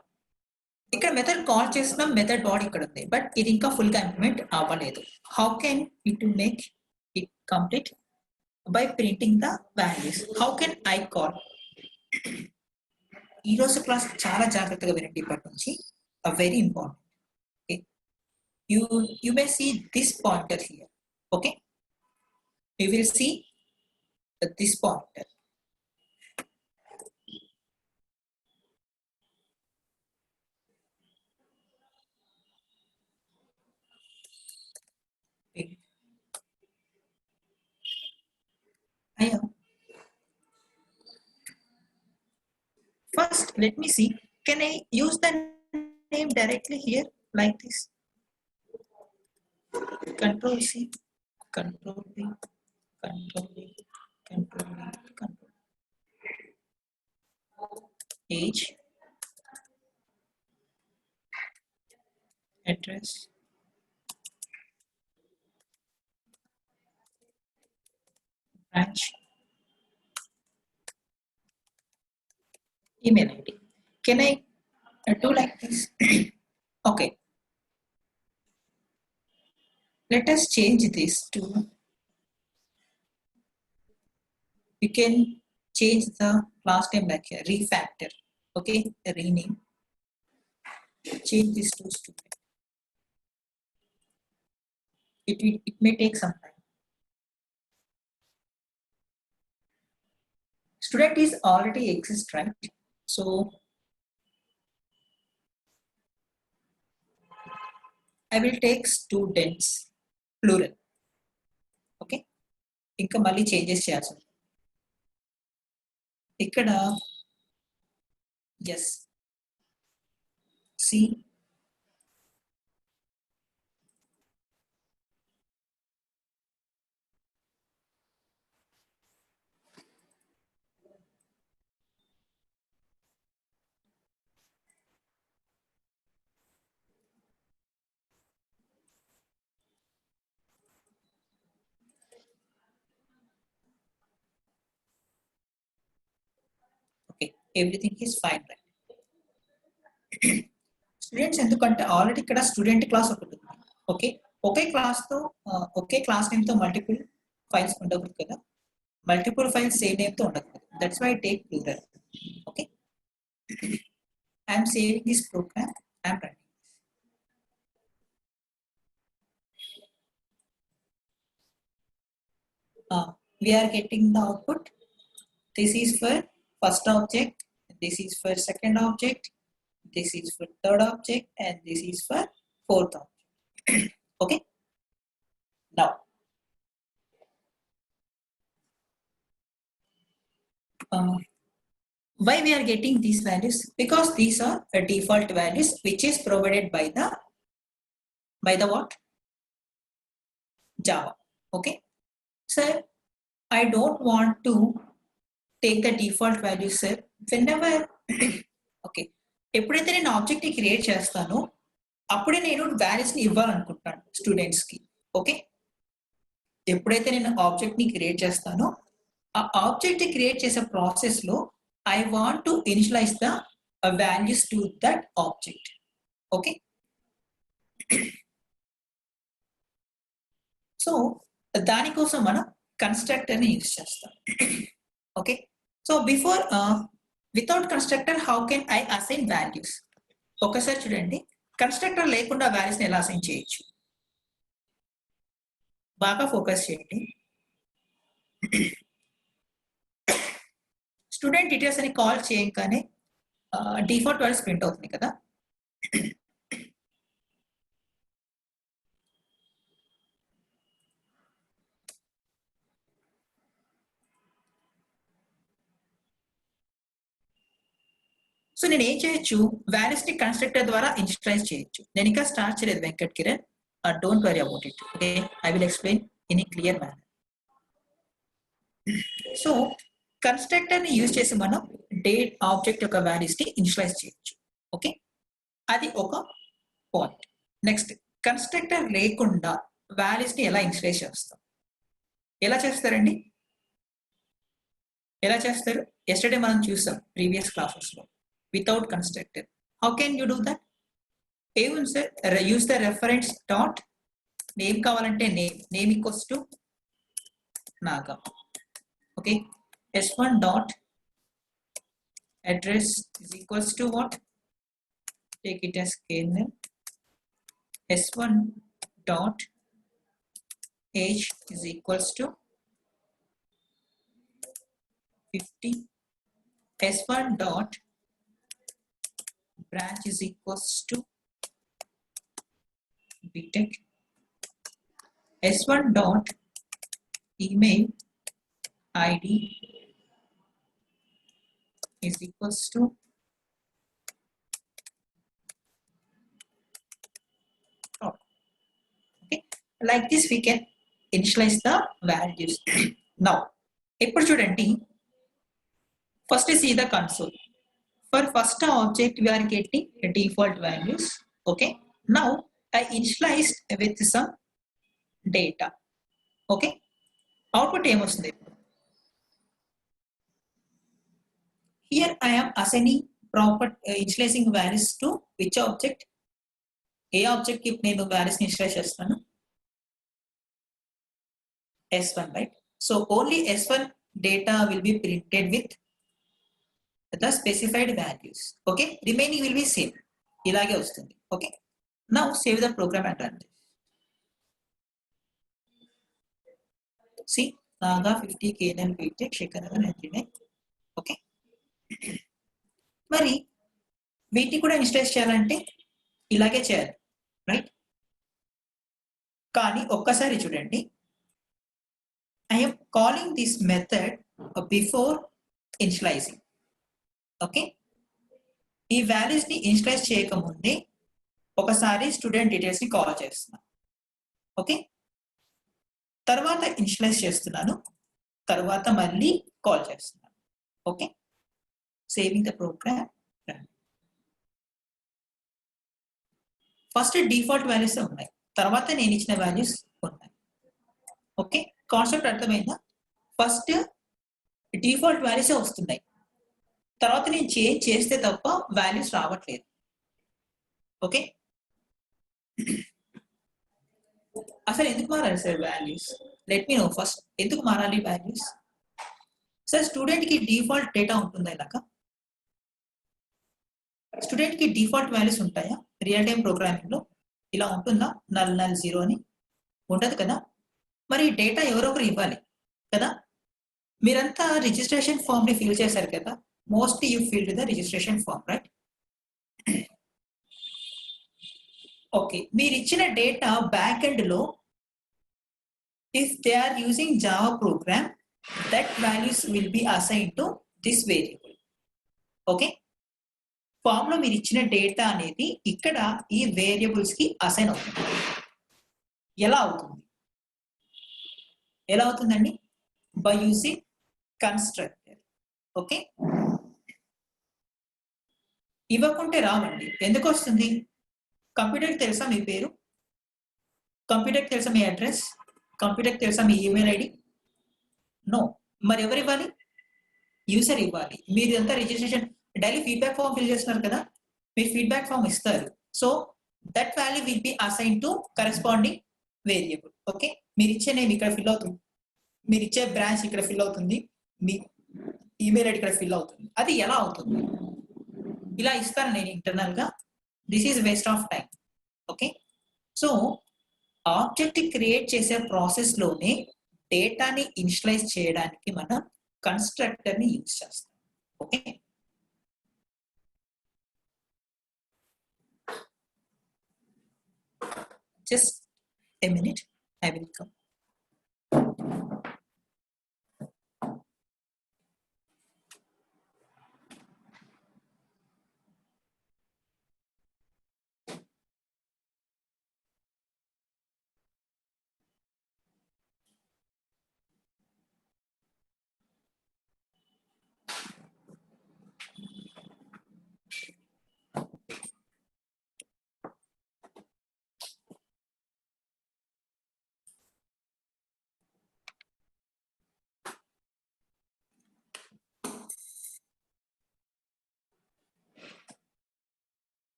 ఇక్కడ method call చేసిన method body ఇక్కడ ఉంది, బట్ ఇది ఇంకా ఫుల్ గా ఇంప్లిమెంట్ అవ్వలేదు. How can it to make it complete? By printing the values. How can I call? ఈ రోజు క్లాస్ చాలా జాగ్రత్తగా వినండి ఇప్పటి నుంచి, very important. Okay, you may see this pointer here. Okay, you will see this pointer. Okay. First, let me see. Can I use the name directly here like this? Control C, Control V, Control V, Control V, Control. Age, address, branch, email ID. Can I do like this? Okay. Let us change this to, you can change the class name like here, refactor. Okay, rename. Change this to student. It may take some time. Student is already exist, right? So I will take students plural. Okay, ఇంకా మళ్ళీ changes చేయాల్సి ఉంటుంది ఇక్కడ. Yes, see okay, everything is fine, right? Students ఎందుకంటే ఆల్రెడీ ఇక్కడ student class ఒకటి ఉంది. ఓకే, ఒకే క్లాస్ తో ఒకే క్లాస్ నేమ్ తో మల్టిపుల్ ఫైల్స్ ఉండకూడదు కదా, మల్టిపుల్ ఫైల్స్ సేమ్ నేమ్ తో ఉండకూడదు. That's why take plural. Okay, I'm saving this program, I'm running. We are getting the output. This is for first object, this is for second object, this is for third object, and this is for fourth object. Okay, now why we are getting these values? Because these are the default values which is provided by the what? Java. Okay, so I don't want to take the default value, sir. Whenever okay, ఎప్పుడైతే నేను object ని create చేస్తానో అప్పుడే నేను values ని ఇవ్వాలనుకుంటాను students కి. Okay, ఎప్పుడైతే నేను ఆబ్జెక్ట్ ని క్రియేట్ చేస్తానో ఆ ఆబ్జెక్ట్ ని క్రియేట్ చేసే ప్రాసెస్ లో I want to initialise the values to that object. Okay, so దానికోసం మనం కన్స్ట్రక్టర్ ని యూజ్ చేస్తాం. Okay, so before without constructor how can I assign values? ఒకసారి చూడండి, కన్స్ట్రక్టర్ లేకుండా వాల్యూస్ ని ఎలా అసైన్ చేయొచ్చు? బాగా ఫోకస్ చేయండి. స్టూడెంట్ డీటెయిల్స్ అని కాల్ చేయగానే డిఫాల్ట్ వాల్యూస్ ప్రింట్ అవుతుంది కదా. సో నేను ఏం చేయొచ్చు? వాల్యూస్ ని కన్స్ట్రక్టర్ ద్వారా ఇనిషియలైజ్ చేయొచ్చు. నేను ఇంకా స్టార్ట్ చేయలేదు Venkat Kiran, don't worry about it. Okay, I will explain in a clear manner. So constructor ని యూజ్ చేసి మనం డేట్ ఆబ్జెక్ట్ యొక్క వాల్యూస్ ని ఇనిషియలైజ్ చేయొచ్చు. ఓకే, అది ఒక పాయింట్. నెక్స్ట్, కన్స్ట్రక్టర్ లేకుండా వాల్యూస్ ని ఎలా ఇనిషియలైజ్ చేస్తాం? ఎలా చేస్తారండి? ఎలా చేస్తారు? ఎస్టర్డే మనం చూసాం ప్రీవియస్ క్లాసెస్ లో without constructor. How can you do that? ఏముంది sir? Use the reference dot name కావాలంటే name equals to Naga. Okay, s1 dot address is equals to what? Take it as kernel. s1 dot age is equals to 50. s1 dot branch is equals to btech. s1 dot email id is equals to okay, like this we can initialize the values. Now ఇప్పుడు చూడండి, first see the console. For first object we are getting a default values. Okay, now I initialized with some data. Okay, output ఏమొస్తుంది? Here I am assigning proper initializing values to which object? A object కి నేను values initialise చేస్తాను? s1, right? So only s1 data will be printed with the specified values. Okay, remaining will be same. ఇలాగే వస్తుంది. Okay, now save the program and run this. See, Naga 50 KNL BTech Shekhar 99. Okay, మరి వీటిని కూడా ఇన్స్టేస్ చేయాలంటే ఇలాగే చేయాలి, right? కానీ ఒక్కసారి చూడండి, I am calling this method before initializing. Okay, ఈ వాల్యూస్ ని ఇనిషియలైజ్ చేయకముందే ఒకసారి స్టూడెంట్ డీటెయిల్స్ ని కాల్ చేస్తున్నాను. ఓకే, తర్వాత ఇనిషియలైజ్ చేస్తున్నాను, తర్వాత మళ్ళీ కాల్ చేస్తున్నాను. Okay, saving the program. First default values ఉన్నాయి, తర్వాత నేను ఇచ్చిన వాల్యూస్ ఉన్నాయి. ఓకే, కాన్సెప్ట్ అర్థమైందా? ఫస్ట్ డిఫాల్ట్ వాల్యూసే వస్తున్నాయి, తర్వాత నేను చేంజ్ చేస్తే తప్ప వాల్యూస్ రావట్లేదు. ఓకే, అసలు ఎందుకు మారాలి sir values? Let me know first, ఎందుకు మారాలి వాల్యూస్? సార్ స్టూడెంట్ కి డిఫాల్ట్ డేటా ఉంటుందా? ఇలాగా స్టూడెంట్ కి డిఫాల్ట్ వాల్యూస్ ఉంటాయా? రియల్ టైం ప్రోగ్రామింగ్ లో ఇలా ఉంటుందా? నల్ నల్ జీరో అని ఉండదు కదా. మరి డేటా ఎవరో ఒకరు ఇవ్వాలి కదా. మీరంతా రిజిస్ట్రేషన్ ఫామ్ ని ఫిల్ చేశారు కదా, mostly you filled the registration form, right? Okay, మీరు ఇచ్చిన డేటా బ్యాక్ ఎండ్ లో if they are using Java program, that values will be assign to this variable. Okay, form లో మీరు ఇచ్చిన డేటా అనేది ఇక్కడ ఈ వేరియబుల్స్ కి అసైన్ అవుతుంది. ఎలా అవుతుంది? ఎలా అవుతుందండి? By using constructor. ఓకే, ఇవ్వకుంటే రావండి. ఎందుకు వస్తుంది? కంప్యూటర్కి తెలుసా మీ పేరు? కంప్యూటర్కి తెలుసా మీ అడ్రస్? కంప్యూటర్కి తెలుసా మీ ఈమెయిల్ ఐడి? నో. మరి ఎవరు ఇవ్వాలి? యూజర్ ఇవ్వాలి. మీరు ఎంత registration daily feedback form fill చేస్తున్నారు కదా, మీరు ఫీడ్బ్యాక్ ఫామ్ ఇస్తారు. So that value will be assign to corresponding variable. Okay, మీరు ఇచ్చే నేమ్ ఇక్కడ ఫిల్ అవుతుంది, మీరు ఇచ్చే బ్రాంచ్ ఇక్కడ ఫిల్ అవుతుంది, మీ ఈమెయిల్ ఐడి ఇక్కడ ఫిల్ అవుతుంది. అది ఎలా అవుతుంది? ఇలా ఇస్తాను నేను ఇంటర్నల్ గా. This is waste of time. Okay, so object create చేసే ప్రాసెస్ లోనే డేటాని ఇనిషియలైజ్ చేయడానికి మనం కన్స్ట్రక్టర్ ని యూజ్ చేస్తాం. Okay, just a minute, I will come.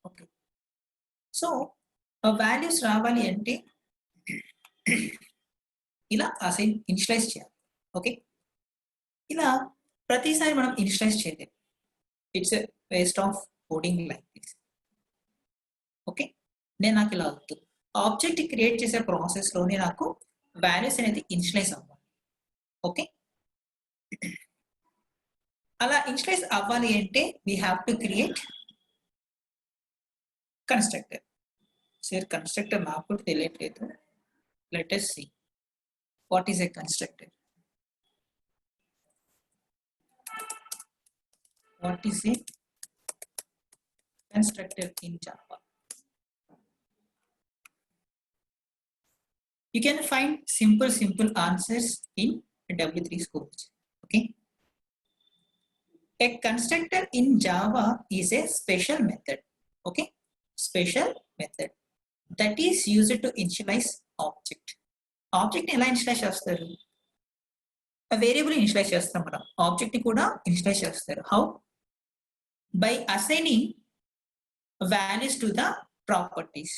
Okay. So values రావాలి అంటే ఇలా అసైన్ ఇనిషియలైజ్ చేయాలి. ఓకే. ఇలా ప్రతిసారి మనం ఇనిషియలైజ్ చేయలేం. It's a waste of coding like this. Okay. నాకు ఇలా వద్దు. ఆబ్జెక్ట్ క్రియేట్ చేసే ప్రాసెస్ లోనే నాకు వాల్యూస్ అనేది ఇనిషియలైజ్ అవ్వాలి. ఓకే. అలా ఇనిషియలైజ్ అవ్వాలి అంటే we have to create constructor. Sir constructor నాకు కూడా తెలియట్లేదు. Let us see what is a constructor. What is a constructor in Java? You can find simple answers in W3 schools. Okay. A constructor in Java is a special method. Okay. Special method that is used to initialize object. Object ఎలా initialise చేస్తారు? Variable initialise చేస్తాం మనం. Object ని కూడా initialise చేస్తారు. How? By assigning values to the properties.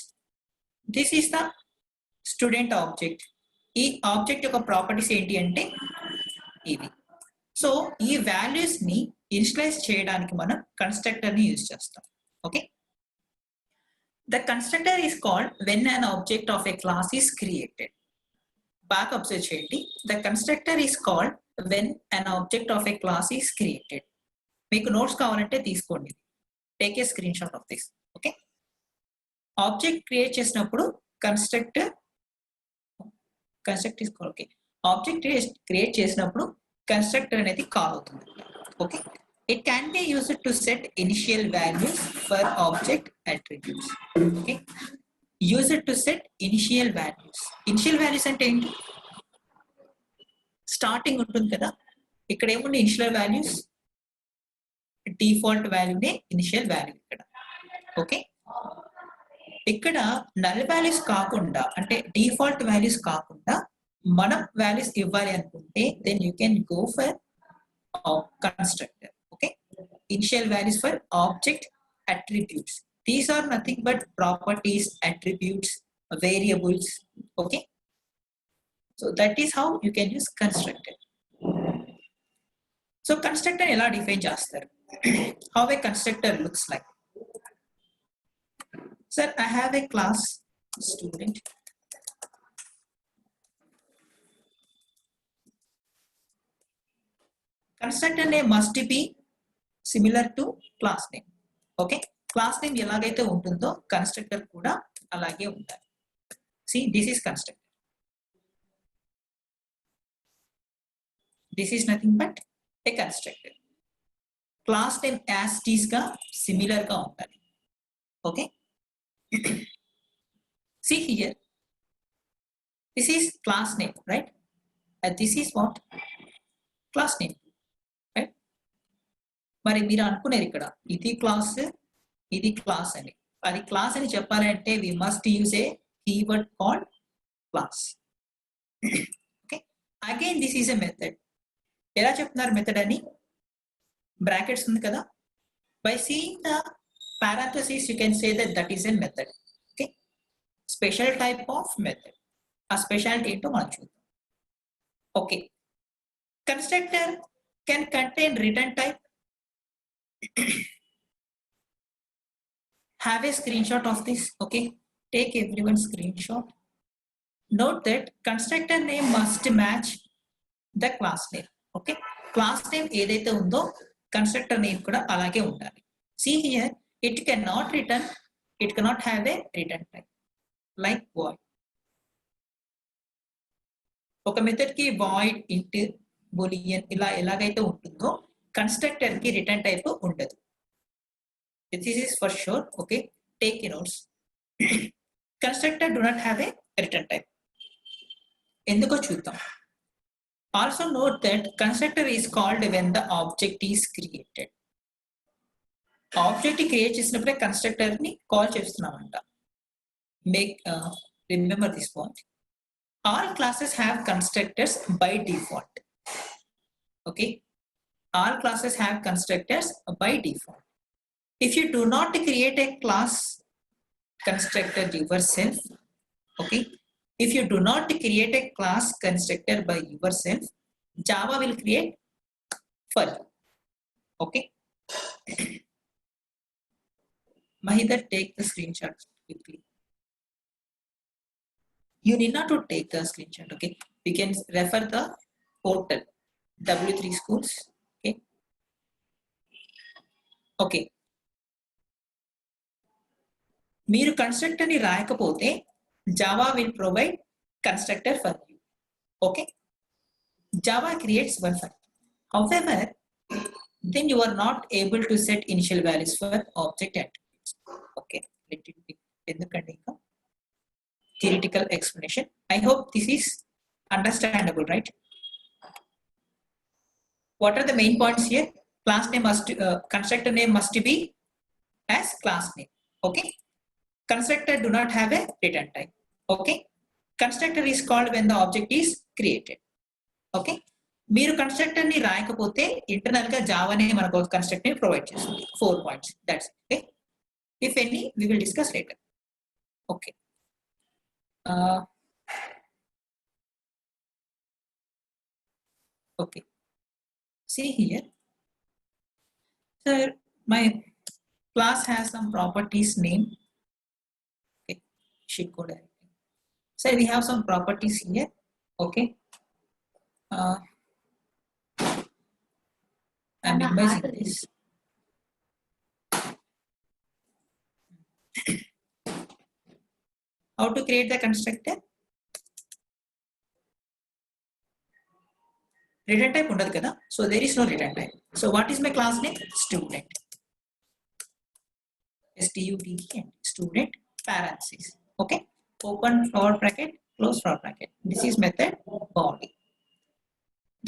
This is the student object. ఈ object యొక్క properties ఏంటి అంటే ఇవి. సో ఈ వాల్యూస్ ని ఇనిషియలైజ్ చేయడానికి మనం కన్స్ట్రక్టర్ ని యూజ్ చేస్తాం. Okay. The constructor is called when an object of a class is created. Back observe cheyandi. The constructor is called when an object of a class is created. Meeku notes kavalante teeskondi. Take a screenshot of this. Okay. Object create chesinappudu constructor is called. Okay. Object create chesinappudu constructor anedi call avutundi. Okay. It can be used to set initial values for object attributes. Okay. Use it to set initial values. Initial values అంటే ఏంటి? Starting ఉంటుంది కదా, ఇక్కడ ఏముంది initial values? Default వాల్యూనే initial value ఇక్కడ. Okay. ఇక్కడ null values కాకుండా అంటే డిఫాల్ట్ వాల్యూస్ కాకుండా మనం వాల్యూస్ ఇవ్వాలి అనుకుంటే then you can go for constructor. Okay. Initial values for object attributes. These are nothing but properties, attributes, variables. Okay. So that is how you can use constructor. So constructor ela define chestaru. How a constructor looks like. Sir, I have a class student. Constructor name must be similar to class name. Okay. Class name elagaithe untundo constructor kuda alage undali. See, this is constructor. This is nothing but a constructor. Class name as it is ga similar ga undali. Okay. See here. This is class name, right? And this is what? Class name. మరి మీరు అనుకునేది ఇక్కడ ఇది class అని. అది class అని చెప్పాలంటే we must use a keyword called class. Okay. Again this is a method. ఎలా చెప్తున్నారు మెథడ్ అని? బ్రాకెట్స్ ఉంది కదా, by seeing the parenthesis you can say that is a method. Okay. Special type of method. ఆ speciality ఏంటో మనం చూద్దాం. Okay. Constructor can contain return type. Have a screenshot of this. Okay. Take everyone screenshot. Note that constructor name must match the class name. Okay. Class name edaithe undo constructor name kuda alage undali. See here, it cannot have a return type like void. Oka method ki void, int, boolean ila elagaithe untundo constructor ki return type undadu. This is for sure. Okay. Take notes. Constructor do not have a return type. Enduko chuddam. Also note that constructor is called when the object is created. Object create chesinappude constructor ni call chestunnamanta. Remember this point. All classes have constructors by default. Okay. All classes have constructors by default. If you do not create a class constructor yourself, okay, if you do not create a class constructor by yourself, Java will create for you. Okay. Mahidhar, take the screenshot quickly. You need not to take the screenshot. Okay, we can refer the portal W3 schools. Okay. Okay. మీరు constructor ని రాయకపోతే Java will provide constructor for you. Okay. Java creates one for you. However, then you are not able to set initial values for object attributes. Okay. Let it be ఎందుకంటే ఇంకా theoretical explanation. I hope this is understandable, right? What are the main points here? Class name must constructor name must be as class name. Okay. Constructor do not have a return type. Okay. Constructor is called when the object is created. Okay. మీరు constructor ని రాయకపోతే internal గా జావానే మనకు constructor ని provide చేస్తుంది. 4 points. That's it. Okay. If any, we will discuss later. Okay. Okay. See here. Sir, my class has some properties name. Okay. Should go directly. So we have some properties here. Okay. I'm minimizing this. How to create the constructor? Return type undadu kada, so there is no return type. So what is my class name? Student. STUDENT, student, parentheses. Okay. Open forward bracket, close forward bracket. This is method body.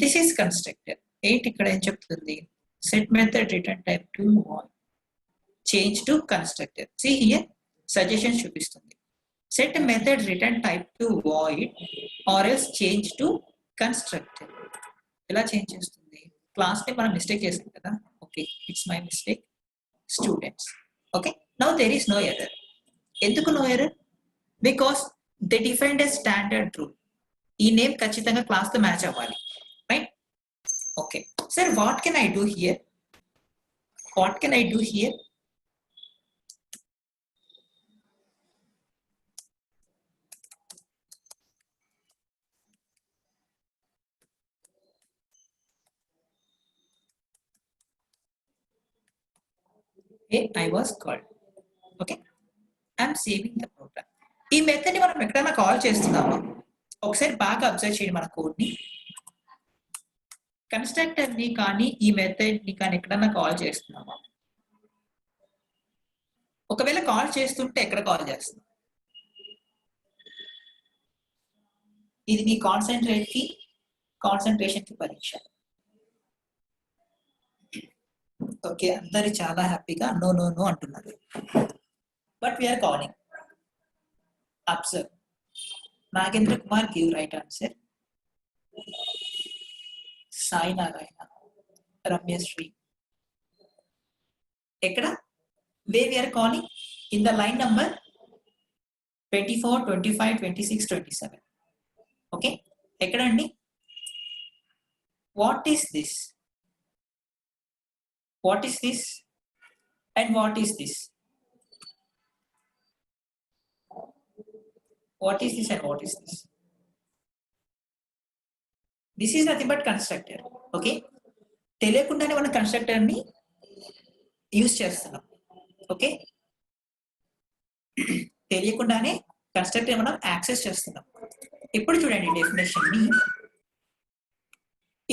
This is constructor. 8 ఇక్కడ ఏం చెప్తుంది? Set method return type to void. Change to constructor. See here, suggestion చూపిస్తుంది. Set method return type to void or else change to constructor. ఎలా change చేస్తుంది? Class ని మనం mistake చేసాం కదా. Okay, it's my mistake. Students. Okay, now there is no error. ఎందుకు no error? Because they defined a standard rule. ఈ name ఖచ్చితంగా class తో మ్యాచ్ అవ్వాలి, right? Okay sir, what can I do here? What can I do here? I was called. Okay, I'm saving the program. ఈ method ని మనం ఎక్కడైనా call చేస్తున్నామా? ఒకసారి బాగా అబ్జర్వ్ చేయండి మన కోడ్ ని. కన్స్ట్రక్టర్ ని కానీ ఈ మెథడ్ ని కానీ ఎక్కడైనా కాల్ చేస్తున్నామా? ఒకవేళ కాల్ చేస్తుంటే ఎక్కడ కాల్ చేస్తున్నాం? ఇది మీ కాన్సన్ట్రేషన్ కి పరీక్ష. ఓకే, అందరు చాలా హ్యాపీగా నో నో నో అంటున్నారు. But we're calling. Observe. Nagendra Kumar give right answer. Sai Narayana, Ramyasri. ఎక్కడ? Way we're calling in the line number 24, 25, 26, 27. Okay, ఎక్కడండి? What is this? What is this and what is this? What is this and what is this? This is nothing but constructor. Okay, తెలియకుండానే మనం constructor ని use చేస్తున్నాం. Okay, తెలియకుండానే constructor మనం access చేస్తున్నాం. ఇప్పుడు చూడండి డెఫినేషన్ ని.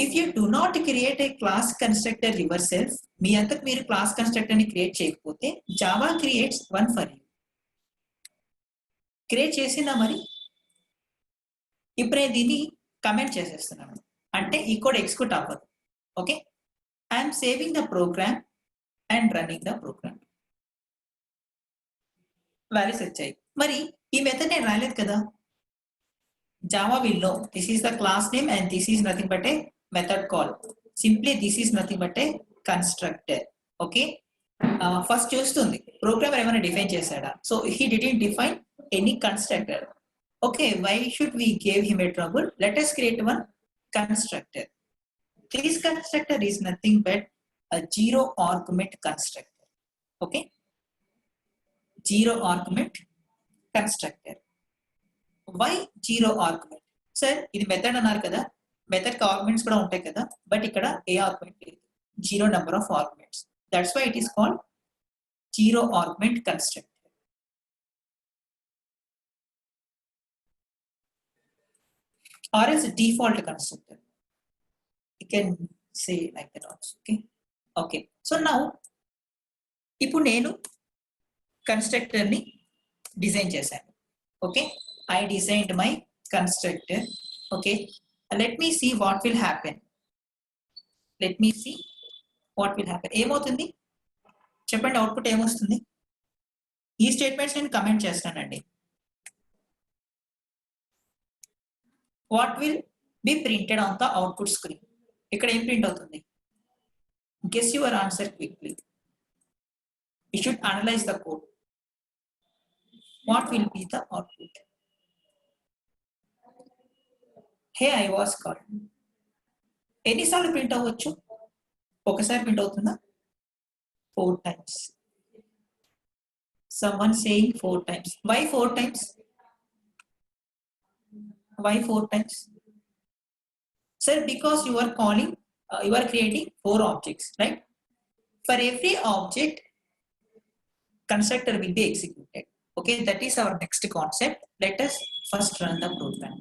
If you do not create a class constructor yourself, మీ అంతకు మీరు క్లాస్ కన్స్ట్రక్టర్ ని క్రియేట్ చేయకపోతే Java creates one for you. Create చేసిందా మరి? ఇప్పుడు నేను దీన్ని కమెంట్ చేసేస్తున్నాను, అంటే ఈ కోడ్ ఎగ్జిక్యూట్ అవ్వదు. Okay, I'm saving the program and running the program. Values వచ్చాయి. మరి ఈ మెథడ్ నేను రాయలేదు కదా. Java will know this is the class name and this is nothing but a method call. Simply this is nothing but a constructor. Okay, first చూస్తుంది programmer ఏమైనా define చేశాడా. So he didn't define any constructor. Okay, why should we give him a trouble? Let us create one constructor. This constructor is nothing but a zero argument constructor. Okay, zero argument constructor. Why zero argument? Sir ఇది method అన్నారు కదా, method కి arguments కూడా ఉంటాయి కదా, but ఇక్కడ ఏ argument లేదు, zero number of arguments. That's why it is called zero argument constructor. Or as a default constructor, you can say like that also. Okay, so now ఇప్పుడు నేను కన్స్ట్రక్టర్ ని డిజైన్ చేశాను. Okay, I designed my constructor. Okay, let me see what will happen. Let me see what will happen. ఏమవుతుంది చెప్పండి, output ఏమొస్తుంది? ఈ statements నేను comment చేస్తానండి. What will be printed on the output screen? ఇక్కడ ఏం ప్రింట్ అవుతుంది? Guess your answer quickly. You should analyse the code. What will be the output? Hey I was called. ఎన్నిసార్లు ప్రింట్ అవ్వచ్చు? ఒకసారి ప్రింట్ అవుతుందా? 4 times. Someone saying 4 times. Why 4 times? Why 4 times? Sir, because you are calling, you are creating 4 objects, right? For every object, constructor will be executed. Okay, that is our next concept. Let us first run the program.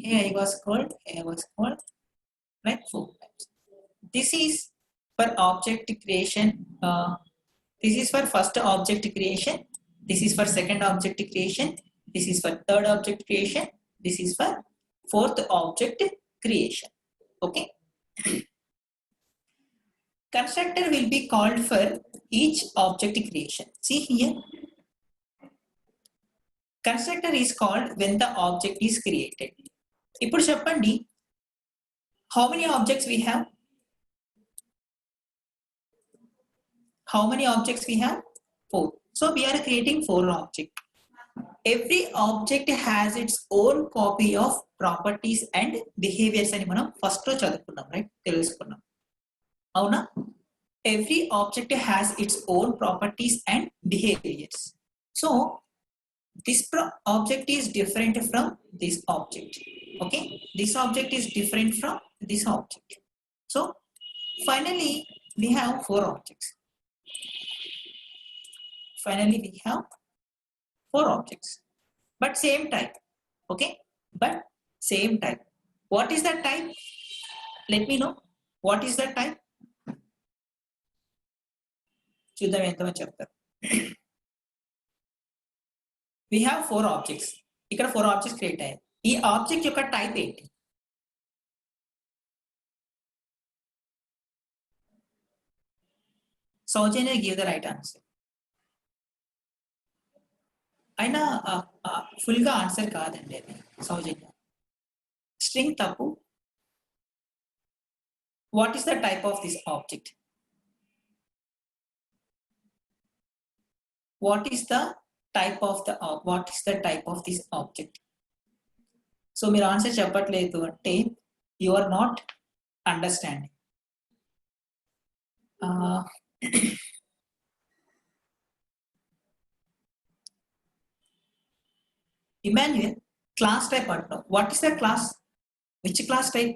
Hey, I was called, like 4 times. This is for object creation. This is for first object creation. This is for second object creation. This is for third object creation. This is for fourth object creation. Okay. Constructor will be called for each object creation. See here. Constructor is called when the object is created. ఇప్పుడు చెప్పండి, how many objects we have? How many objects we have? 4. So we are creating 4 objects. Every object has its own copy of properties and behaviors అని మనం first లో చదువుకున్నాం, right? తెలుసుకున్నాం, అవునా? Every object has its own properties and behaviors. So this object is different from this object. Okay, this object is different from this object. So finally we have 4 objects. Finally we have 4 objects, but same type. Okay, but same type. What is that type? Let me know. What is that type? చూద్దాం ఎంతమంది చెప్తారు. We have 4 objects. ఇక్కడ 4 objects create అయ్యాయి. ఈ object యొక్క type ఏంటి? Soujanya give the right answer. అయినా full గా ఆన్సర్ కాదండి అది. సౌజన్య స్ట్రింగ్ తప్పు. What is the type of this object? What is the type of this object? So మీరు ఆన్సర్ చెప్పట్లేదు అంటే you are not understanding. Emmanuel, class type antunnam. What is the class? Which class type?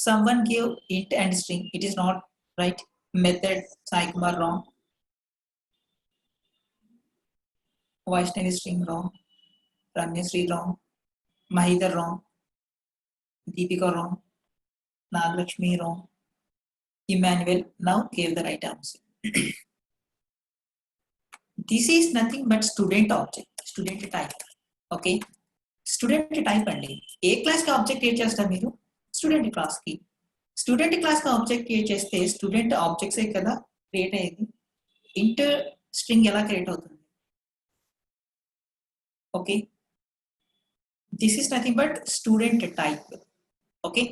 Someone gave int and string. It is not right. Method, Sai Kumar wrong. Vaishnavi string wrong. Ramyasri wrong. Mahidhar wrong. Deepika wrong. Naglakshmi wrong. Emmanuel now gave the right answer. This is nothing but student object, student type. Okay, student type అండి. ఏ class కి object create చేస్తారు మీరు? Student class కి. Student class కి object create చేస్తే student objects ఏ కదా create అయ్యేది. ఇంట్ స్ట్రింగ్ ఎలా క్రియేట్ అవుతుంది? Okay, this is nothing but student type. Okay,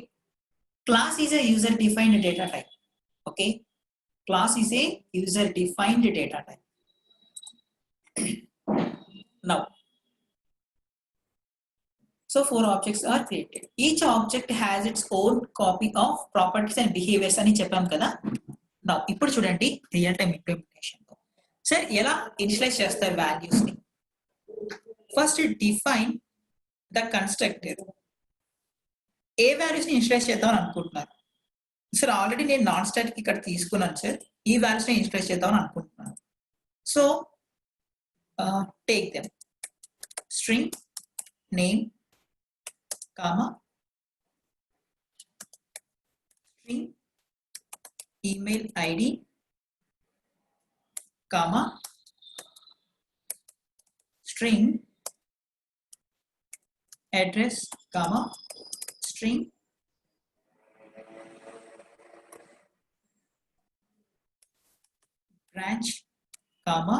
class is a user defined data type. Okay, class is a user defined data type. Now, so 4 objects are created. Each object has its own copy of properties and behaviors అని చెప్పాం కదా. Now ఇప్పుడు చూడండి real time implementation లో sir ఎలా initialise చేస్తారు values ని. First define the constructor. A values ని ఇనిషియలైజ్ చేద్దాం అనుకుంటున్నారు సార్? ఆల్రెడీ నేను నాన్ స్టాటిక్ ఇక్కడ తీసుకున్నాను సార్. ఈ వాల్యూస్ ని ఇనిషియలైజ్ చేద్దాం అనుకుంటున్నాను. So take them string name comma string email id comma string address comma string branch comma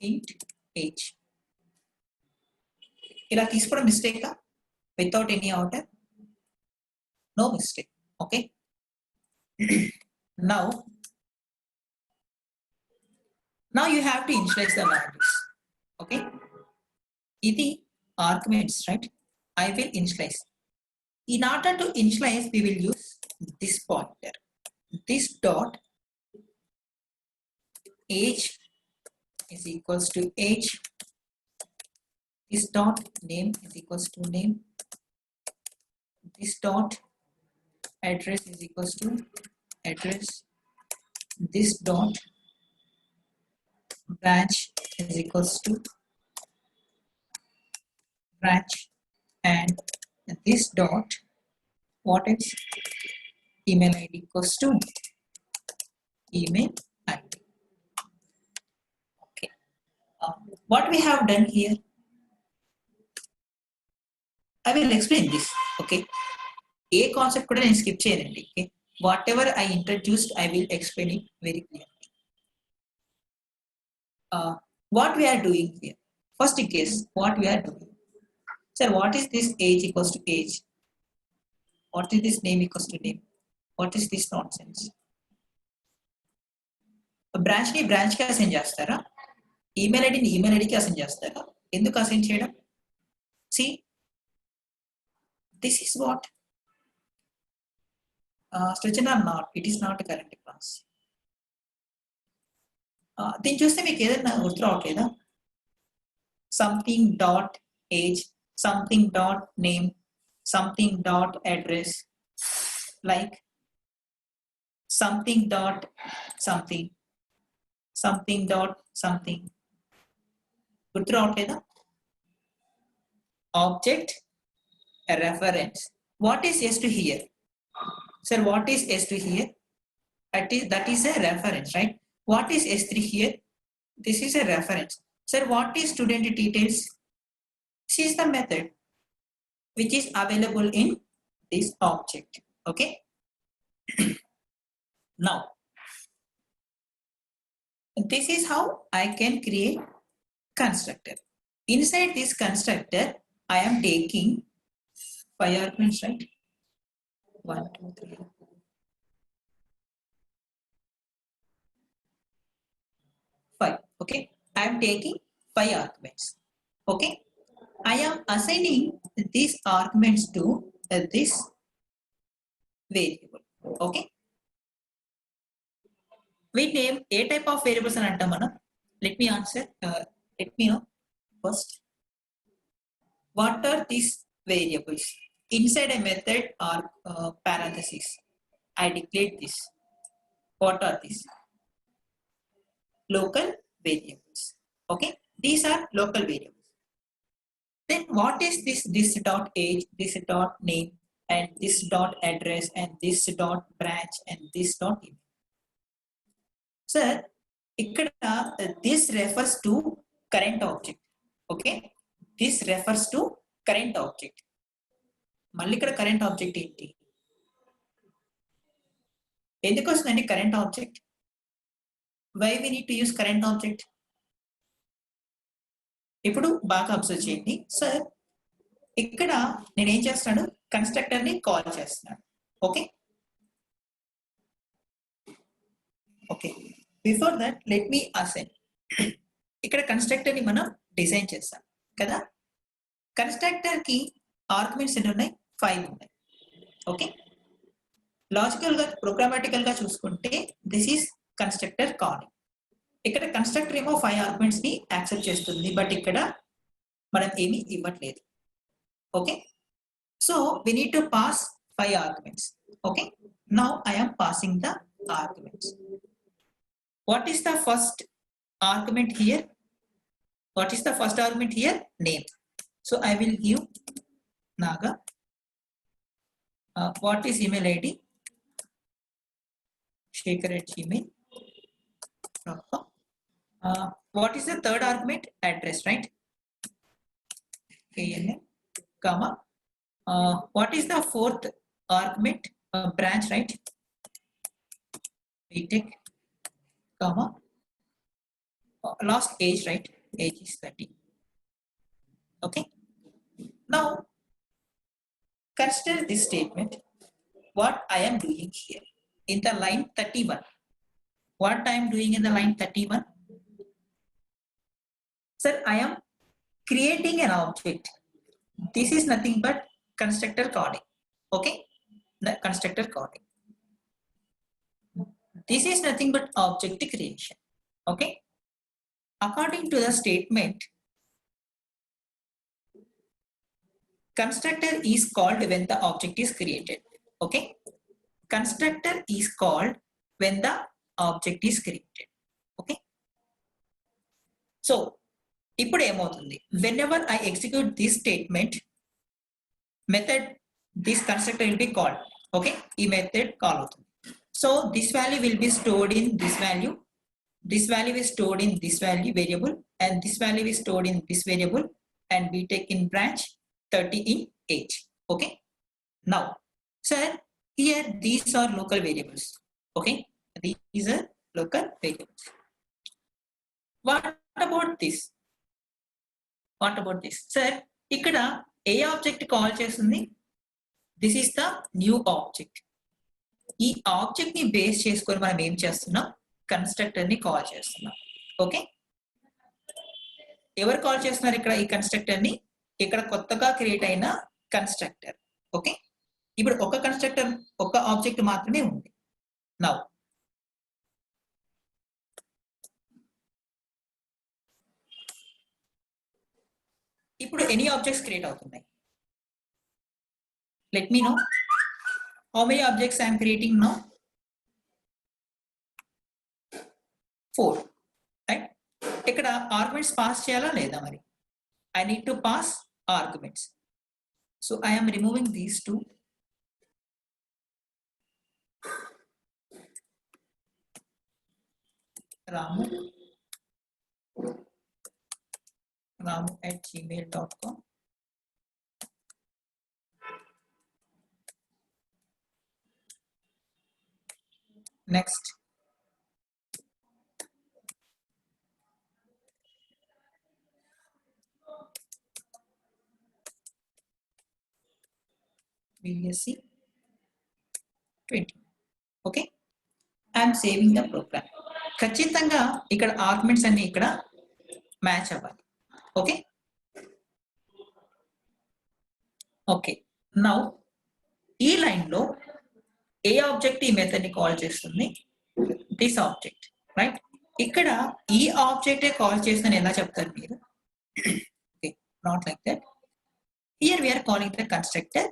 int age. ఇలా తీసుకోవడం mistake without any outer? No mistake. Okay. now you have to initialize the values. Okay, ఇది arguments, right? I will initialize. In order to initialize, we will use this pointer. This dot age is equals to age. This dot name is equals to name. This dot address is equals to address. This dot branch is equals to branch, and this dot what is email id equals to email id. Okay, what we have done here, I will explain this. Okay, a concept kuda nenu skip cheyanandi. Okay, whatever I introduced, I will explain it very clearly. What we are doing here, first case, what we are doing. Sir, what is this age equals to age? What is this name equals to name? What is this nonsense? Branch ni branch ki assign chestara, email id ni email id ki assign chestara. Enduku assign cheyadam? See, this is what Srijan or not, it is not a current class. దీన్ని చూస్తే మీకు ఏదైనా గుర్తు రావట్లేదా? Something dot age, something dot name, something dot address, like something dot something, something dot something. గుర్తు రావట్లేదా? Object reference. What is s to here? Sir, what is s to here? That is a reference, right? What is s3 here? This is a reference. Sir, what is student details? This is the method which is available in this object. Okay. Now, this is how I can create constructor. Inside this constructor, I am taking 5 arguments, right? 1, 2, 3, 4, 5. Okay, I am taking 5 arguments. Okay, I am assigning these arguments to this variable. Okay, we name a type of variables and antamana. Let me answer. Let me know first. What are these variables? Inside a method or parentheses, I declared this. What are these? Local variables. Okay, these are local variables. Then what is this? This dot age, this dot name, and this dot address, and this dot branch, and this dot email. Sir, ikkada this refers to current object. Okay, this refers to current object. మళ్ళీ ఇక్కడ current object ఏంటి? ఎందుకు వస్తుందండి current object? Why we need to use current object? ఇప్పుడు బాగా observe చేయండి sir. ఇక్కడ నేను ఏం చేస్తాను, కన్స్ట్రక్టర్ ని కాల్ చేస్తున్నాను. Okay, okay, before that let me assign. ఇక్కడ కన్స్ట్రక్టర్ ని మనం డిజైన్ చేస్తాం కదా. కన్స్ట్రక్టర్ కి ఆర్గ్యుమెంట్స్ ఎన్ని ఉన్నాయి? 5 ఉన్నాయి. ఓకే, లాజికల్ గా ప్రోగ్రామాటికల్ గా చూసుకుంటే దిస్ ఈస్ కన్స్ట్రక్టర్ కాలింగ్. ఇక్కడ కన్స్ట్రక్టర్ ఏమో 5 ఆర్గ్యుమెంట్స్ ని యాక్సెప్ట్ చేస్తుంది, బట్ ఇక్కడ మనం ఏమీ ఇవ్వట్లేదు. Okay, so we need to pass 5 arguments. Okay, now I am passing the arguments. What is the first argument here? What is the first argument here? Name. So I will give Naga. What is email ID? Shekhar@gmail.com. What is the third argument? Address, right? KNN, comma. What is the fourth argument? Branch, right? BTech, comma. Last age, right? Age is 30. Okay. Now, consider this statement. What I am doing here in the line 31. What I am doing in the line 31? Sir, I am creating an object. This is nothing but constructor calling. Okay, the constructor calling. This is nothing but object creation. Okay, according to the statement, constructor is called when the object is created. Okay, constructor is called when the object is created. Okay, so ఇప్పుడు ఏమవుతుంది? whenever I execute this statement, method this constructor will be called. Okay, ఈ method call అవుతుంది. So this value will be stored in this value, this value is stored in this value variable, and this value is stored in this variable, and we take in branch 30 in age. Okay, now sir, here these are local variables. Okay, these are local variables. What about this? What about this? Sir, ఇక్కడ ఏ object call చేస్తుంది? This is the new object. ఈ object ని base చేసుకొని మనం ఏం చేస్తున్నాం? Constructor ని కాల్ చేస్తున్నాం. ఓకే, ఎవరు కాల్ చేస్తున్నారు ఇక్కడ ఈ కన్స్ట్రక్టర్ ని? ఇక్కడ కొత్తగా క్రియేట్ అయిన కన్స్ట్రక్టర్. ఓకే, ఇప్పుడు ఒక కన్స్ట్రక్టర్ ఒక ఆబ్జెక్ట్ మాత్రమే ఉంది. నౌ ఇప్పుడు ఎన్ని ఆబ్జెక్ట్స్ క్రియేట్ అవుతున్నాయి? Let me know how many objects I'm creating now? 4, right? ఇక్కడ ఆర్గ్యుమెంట్స్ పాస్ చేయాలా లేదా? మరి I need to pass arguments. So I am removing these 2. Ramu@gmail.com. Next, VSC 20. Okay, I am saving the program. ఖచ్చితంగా ఇక్కడ arguments అన్ని ఇక్కడ match అవ్వాలి. Okay, okay, now ఈ లైన్ లో ఏ ఆబ్జెక్ట్ ఈ మెథడ్ ని కాల్ చేస్తుంది? This object, right? ఇక్కడ ఈ ఆబ్జెక్ట్ కాల్ చేస్తుందని ఎలా చెప్తారు మీరు? Okay, not like that. Here we're calling the constructor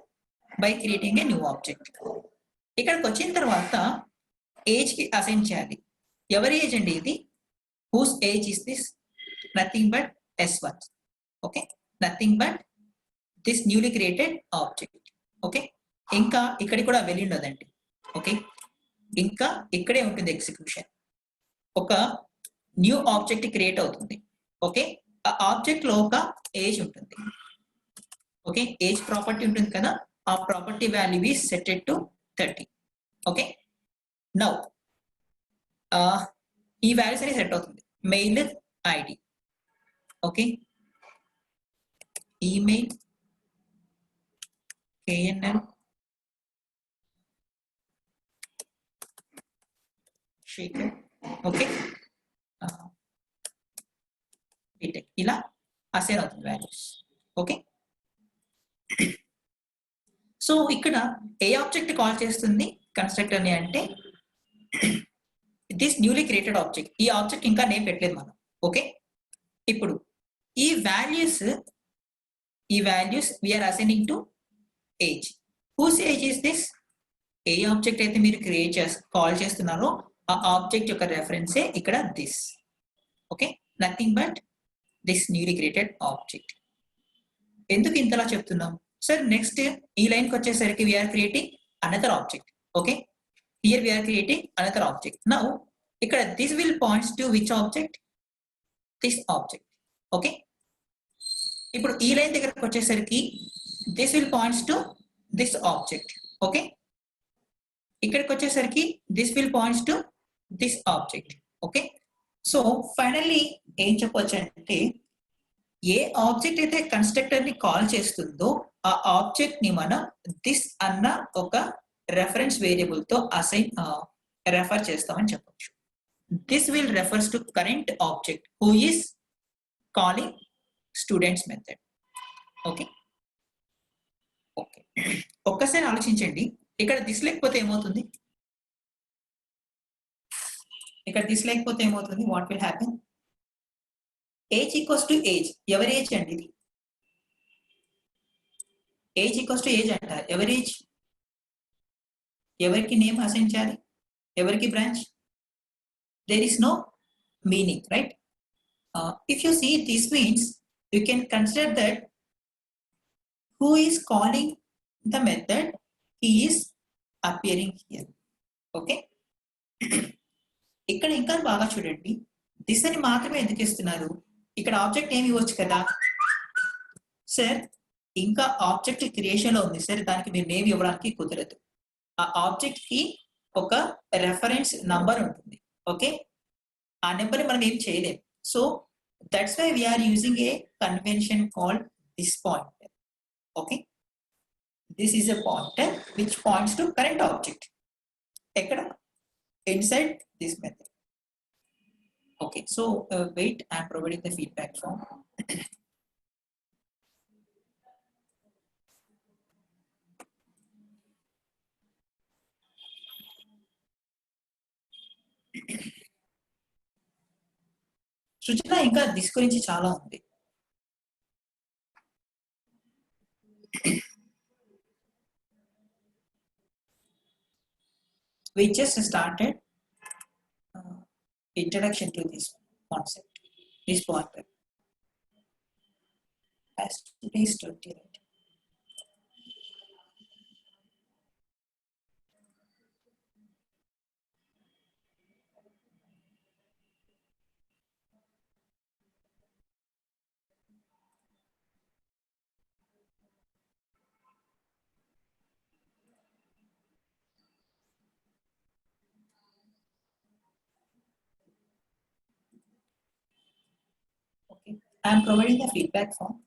by creating a new object. ఇక్కడికి వచ్చిన తర్వాత ఏజ్ కి అసైన్ చేయాలి. ఎవరి ఏజ్ అండి ఇది? Whose age is this? Nothing but S1. Okay, nothing but this newly created object. Okay, ఇంకా ఇక్కడికి కూడా వెళ్ళి ఉండదండి. ఓకే, ఇంకా ఇక్కడే ఉంటుంది ఎగ్జిక్యూషన్. ఒక న్యూ ఆబ్జెక్ట్ క్రియేట్ అవుతుంది. ఓకే, ఆ ఆబ్జెక్ట్ లో ఒక ఏజ్ ఉంటుంది. ఓకే, ఏజ్ ప్రాపర్టీ ఉంటుంది కదా, ఆ property value is setted to 30. Okay, now ఈ వాల్యూస్ అనేది సెట్ అవుతుంది. Mail ID, okay, email, KNN, Shekhar okay ఇలా అసైన్ అవుతుంది వాల్యూస్ ఓకే సో ఇక్కడ ఏ ఆబ్జెక్ట్ కాల్ చేస్తుంది కన్స్ట్రక్టర్ ని అంటే దిస్ న్యూలీ క్రియేటెడ్ ఆబ్జెక్ట్ ఈ ఆబ్జెక్ట్ ఇంకా నేమ్ పెట్టలేదు మనం ఓకే ఇప్పుడు ఈ values we're assigning to age whose age is this ఏ ఆబ్జెక్ట్ అయితే మీరు కాల్ చేస్తున్నారో ఆ ఆబ్జెక్ట్ యొక్క రెఫరెన్సే ఇక్కడ this okay nothing but this newly created object ఎందుకు ఇంతలా చెప్తున్నాం సార్ నెక్స్ట్ ఈ లైన్కి వచ్చేసరికి we're creating another object okay here we're creating another object now ఇక్కడ this will points to which object this object okay ఇప్పుడు ఈ లైన్ దగ్గరకు వచ్చేసరికి this will points to this object okay ఇక్కడికి వచ్చేసరికి this will points to this object okay so finally ఏం చెప్పొచ్చు అంటే ఏ ఆబ్జెక్ట్ అయితే కన్స్ట్రక్టర్ ని కాల్ చేస్తుందో ఆ ఆబ్జెక్ట్ ని మనం దిస్ అన్న ఒక రెఫరెన్స్ వేరియబుల్ తో అసైన్ రెఫర్ చేస్తామని చెప్పొచ్చు this will refers to current object who is calling students method okay okay ఒక్కసారి ఆలోచించండి ఇక్కడ దిస్ లేకపోతే ఏమవుతుంది ఇక్కడ దిస్ లేకపోతే ఏమవుతుంది what will happen age equals to age ఎవరి ఏజ్ అండి ఇది ఏజ్ ఈక్వల్స్ టు ఏజ్ అంటారు ఎవరి ఏజ్ ఎవరికి నేమ్ అసైన్ చేయాలి ఎవరికి branch there is no meaning right if you see this means you can consider that who is calling the method he is appearing here okay ఇక్కడ ఇంకా బాగా చూడండి this అని మాత్రమే ఎందుకు ఇస్తున్నారు ఇక్కడ ఆబ్జెక్ట్ ఏమి ఇవ్వచ్చు కదా సార్ ఇంకా ఆబ్జెక్ట్ క్రియేషన్ లో ఉంది సార్ దానికి మీరు నేమ్ ఇవ్వడానికి కుదరదు ఆ ఆబ్జెక్ట్ కి ఒక రెఫరెన్స్ నంబర్ ఉంటుంది ఓకే ఆ నెంబర్ మనం ఏం చేయలేం so that's why we're using a convention called this pointer okay this is a pointer which points to current object ekkada inside this method okay so wait I am providing the feedback form సృజన ఇంకా this గురించి చాలా ఉంది we just started introduction to this concept this pointer as today is 20 right I am providing the feedback form.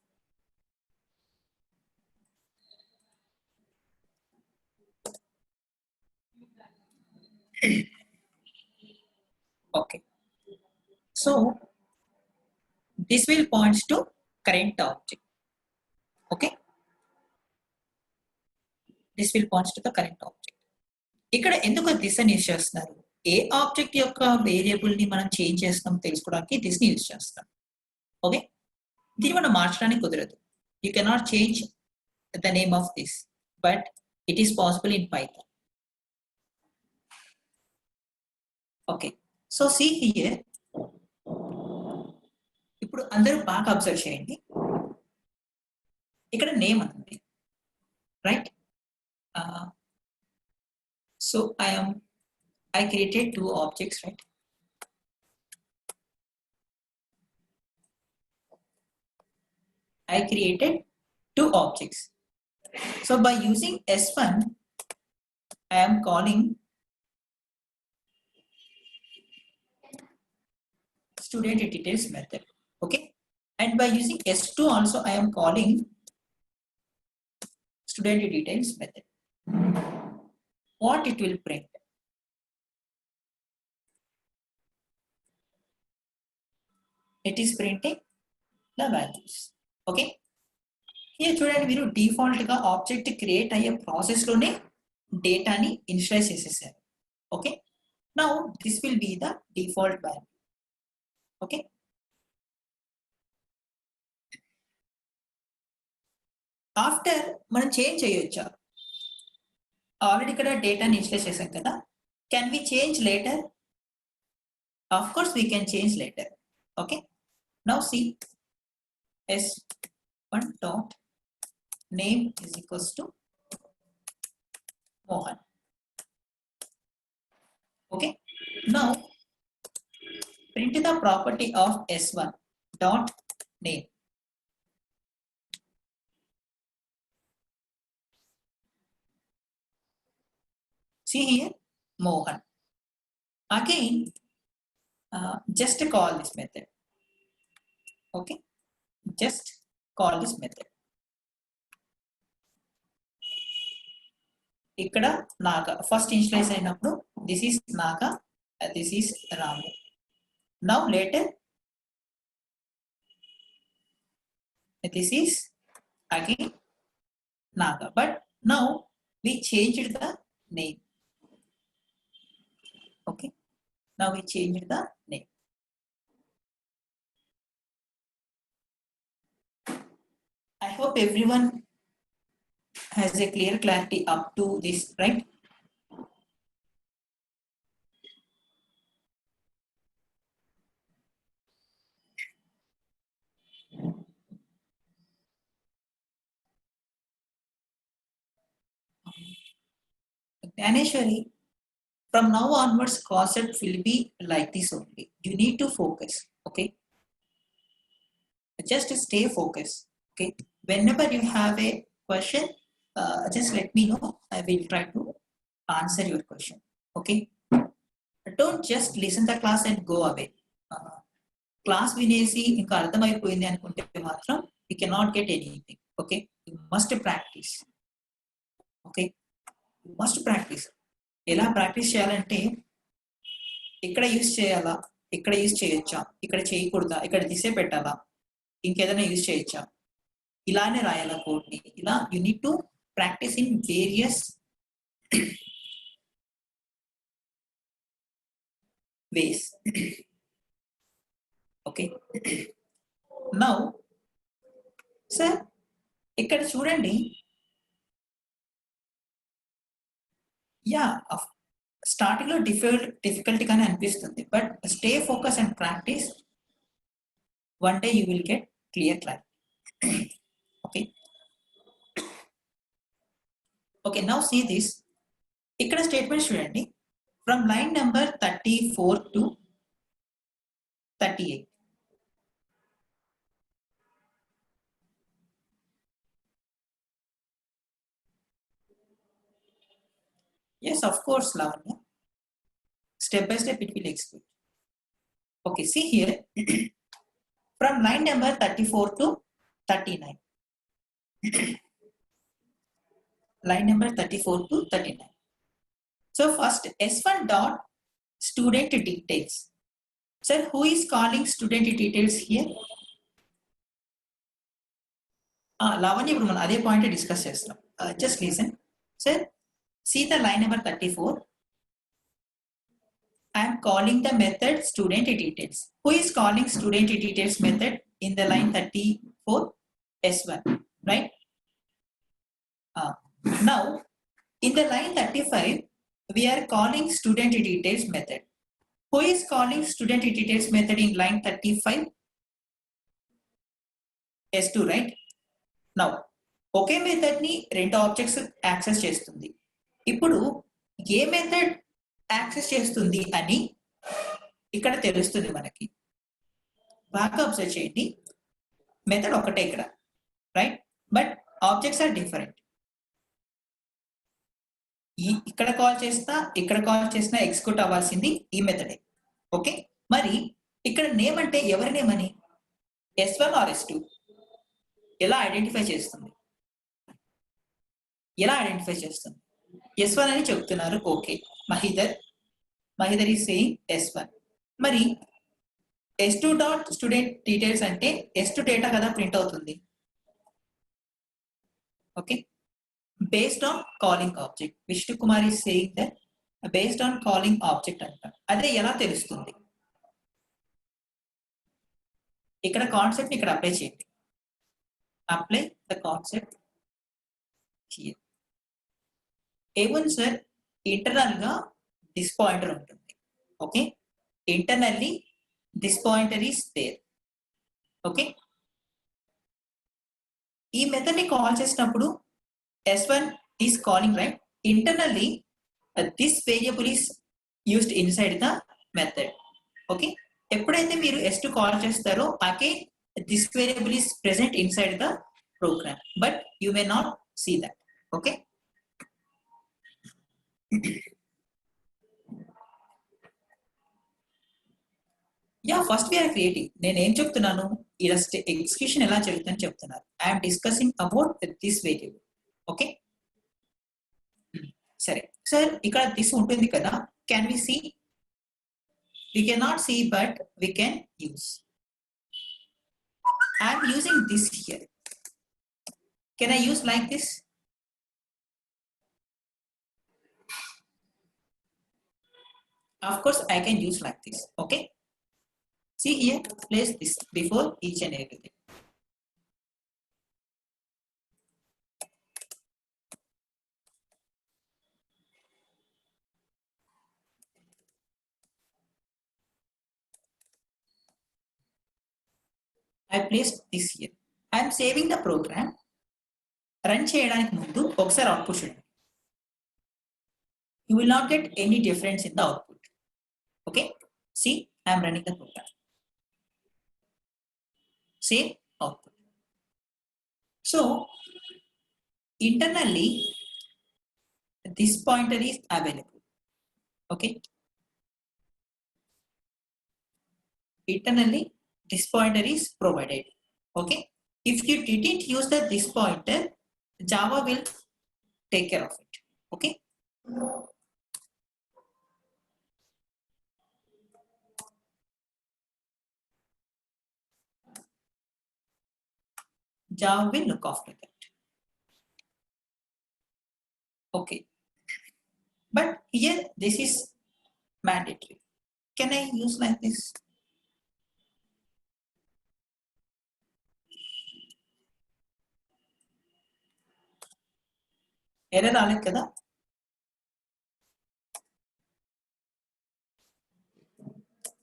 Okay. So this will points to current object. Okay. This will points to the current object. ఇక్కడ ఎందుకు this అని use చేస్తున్నారు ఏ object యొక్క variable ని మనం change చేస్తాం తెలుసుకోవడానికి this ని యూజ్ చేస్తాం ఓకే దీన్ని మనం మార్చడానికి కుదరదు you cannot change the name of this but it is possible in Python okay so see here ఇప్పుడు అందరూ బాగా అబ్జర్వ్ చేయండి ఇక్కడ నేమ్ ఉంది right so I created two objects right I created two objects so by using s1 I am calling student details method okay and by using s2 also I am calling student details method what it will print it is printing the values. Okay, here చూడండి మీరు default గా object create అయ్యే process లోనే డేటాని initialize చేసేసారు. Okay, now this will be the default value. Okay, after మనం change చేయొచ్చా? Already ఇక్కడ డేటాని ఇనిషియలైజ్ చేసాం కదా, can we change later? Of course we can change later. Okay, now see s1 dot name is equals to Mohan. Okay, now print the property of s1 dot name. See here, Mohan. Again, just call this method. Okay, just call this method. ఇక్కడ Naga first initialise అయినప్పుడు this is Naga, this is Ramu. Now later this is again Naga, but now we changed the name. Okay, now we changed the name. I hope everyone has a clear clarity up to this, right? Dhaneshwari, from now onwards concept will be like this only. You need to focus. Okay, just stay focused. Okay, whenever you have a question, just let me know. I will try to answer your question. Okay, don't just listen the class and go away. Class వినేసి ఇంకా అర్థమైపోయింది అనుకుంటే మాత్రం you cannot get anything. Okay, you must practice. Okay, you must practice. ఎలా practice చేయాలంటే ఇక్కడ use చేయాలా, ఇక్కడ యూజ్ చేయొచ్చా, ఇక్కడ చేయకూడదా, ఇక్కడ దిశ పెట్టాలా, ఇంకేదైనా యూజ్ చేయొచ్చా, ఇలానే రాయాలా కోడ్ని, ఇలా you need to practise in various ways. Okay, now sir ఇక్కడ చూడండి, యా స్టార్టింగ్ లో డిఫికల్టీగానే అనిపిస్తుంది, but stay focus and practise. One day you will get clear clarity. Okay, okay, now see this. ఇక్కడ స్టేట్మెంట్ చూడండి, from line number 34 to 38. Yes, of course, Lavanya. Step by step, it will explain. Okay, see here, from line number 34 to 39. Line number 34 to 39. So first, S1 dot student details. Sir, who is calling student details here? Lavanya, ఇప్పుడు మనం అదే point discuss చేస్తాం. Just listen. Sir, see the line number 34. I am calling the method student details. Who is calling student details method in the line 34? S1, right? Now, in the line 35, we are calling student details method. Who is calling student details method in line 35? S2, right? Now, okay method ని రెండు objects access చేస్తుంది. ఇప్పుడు ఏ method access చేస్తుంది అని ఇక్కడ తెలుస్తుంది మనకి. బాగా అబ్జర్వ్ చేయండి, మెథడ్ ఒకటే ఇక్కడ, right, but objects are different. ఇక్కడ కాల్ చేసినా ఎగ్జిక్యూట్ అవ్వాల్సింది ఈ మెథడే. ఓకే, మరి ఇక్కడ నేమ్ అంటే ఎవరి నేమ్ అని, S1 ఆర్ S2 ఎలా ఐడెంటిఫై చేస్తుంది? S1 అని చెప్తున్నారు. Okay, Mahidhar is saying S1. మరి S2 డాట్ స్టూడెంట్ డీటెయిల్స్ అంటే S2 డేటా కదా ప్రింట్ అవుతుంది. Okay, based on calling object. Vishnu Kumar is saying that based on calling object అంట. అదే ఎలా తెలుస్తుంది? ఇక్కడ కాన్సెప్ట్ ఇక్కడ అప్లై చేయండి. Apply the concept here. ఏముంది సార్, ఇంటర్నల్ గా దిస్ పాయింటర్ ఉంటుంది. Okay, internally this pointer is there. Okay, ఈ మెథడ్ ని కాల్ చేసినప్పుడు S1 is calling, right? Internally, this variable is used inside the method. Okay, ఎప్పుడైతే మీరు S2 call చేస్తారో again this variable is present inside the program, but you may not see that. Okay, yeah, first we are creating. నేను ఏం చెప్తున్నాను, ఇలా execution ఎలా జరుగుతుందని చెప్తున్నారు. I am discussing about this variable. Okay, సరే సార్, ఇక్కడ దిస్ ఉంటుంది కదా, can we see? We cannot see, but we can use. I'm using this here. Can I use like this? Of course I can use like this. Okay, see here, place this before each and everything. I placed this here. I am saving the program. Run చేయడానికి ముందు ఒకసారి output చూడండి. You will not get any difference in the output. Okay, see, I am running the program. Same output. So internally this pointer is available. Okay, internally this pointer is provided. Okay, if you didn't use this pointer, Java will take care of it. Okay, Java will look after that. Okay, but here this is mandatory. Can I use like this? Error రాలేదు కదా?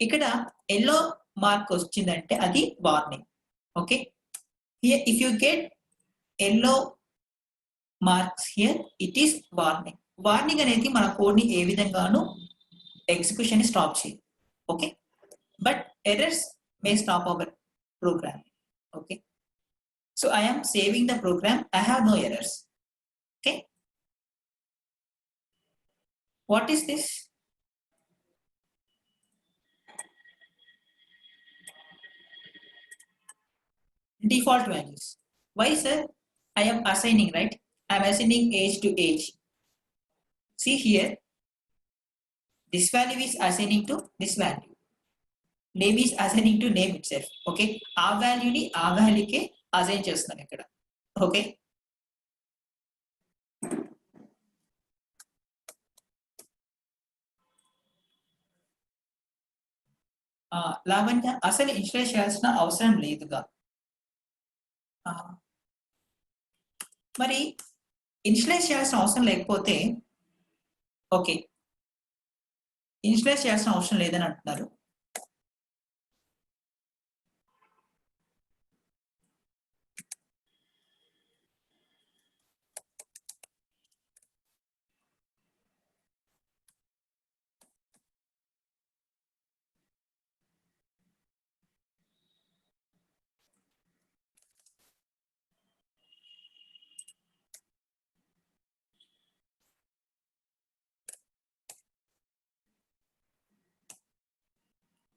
ఇక్కడ yellow mark వచ్చిందంటే అది warning. Okay, here if you get yellow marks here, it is warning. Warning అనేది మన code ని ఏ విధంగానూ execution ని స్టాప్ చేయదు. Okay, but errors may stop our program. Okay, so I am saving the program. I have no errors. Okay, what is this? Default values. Why, sir? I am assigning, right? I am assigning age to age. See here, this value is assigning to this value. Name is assigning to name itself. Okay, ఆ value ని ఆ value కే assign చేస్తున్నాను ఇక్కడ. Okay, Lavanya అసలు ఇన్స్టలేట్ చేయాల్సిన అవసరం లేదుగా. మరి ఇన్స్టలేట్ చేయాల్సిన అవసరం లేకపోతే, ఓకే, ఇన్స్టలేట్ చేయాల్సిన అవసరం లేదని అంటున్నారు.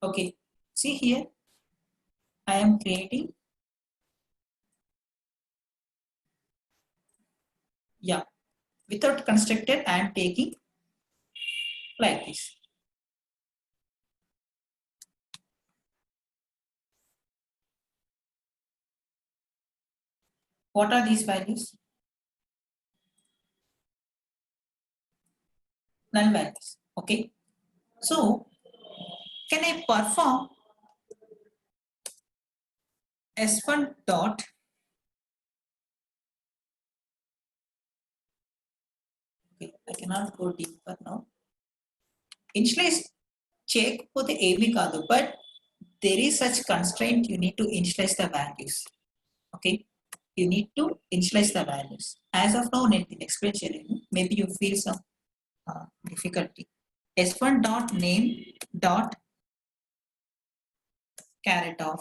Okay, see here, I am creating, yeah, without constructor I am taking like this. What are these values? Null values. Okay. So can I perform S1 dot okay, I cannot go deeper now. Initialize చేయకపోతే ఏమీ కాదు, but there is such constraint you need to initialize the values. Okay, you need to initialize the values. As of now, నేను దీన్ని explain చేయలేను. Maybe you feel some difficulty. S1 dot name dot caret of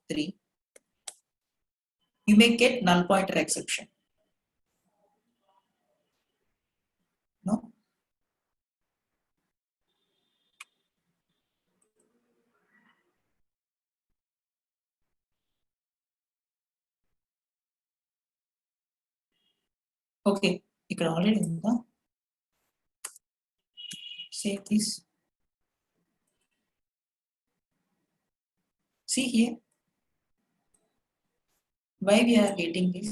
3. You may get null pointer exception. No. Okay, ఇక్కడ already ఉందా? Save this. See here. Why we are getting this?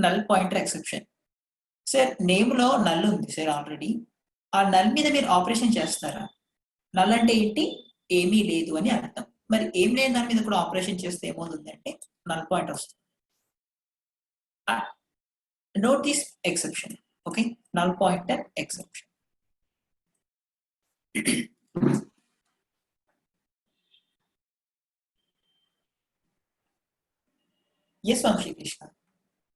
Null pointer exception. Sir name లో null ఉంది sir already. ఆ null మీద మీరు operation చేస్తారా? Null అంటే ఏంటి? ఏమీ లేదు అని అర్థం. మరి ఏం లేని దాని మీద కూడా ఆపరేషన్ చేస్తే ఏమవుతుందంటే నల్ పాయింట్ వస్తుంది. Note this exception. Okay, null pointer exception. Yes, Vamshi Krishna.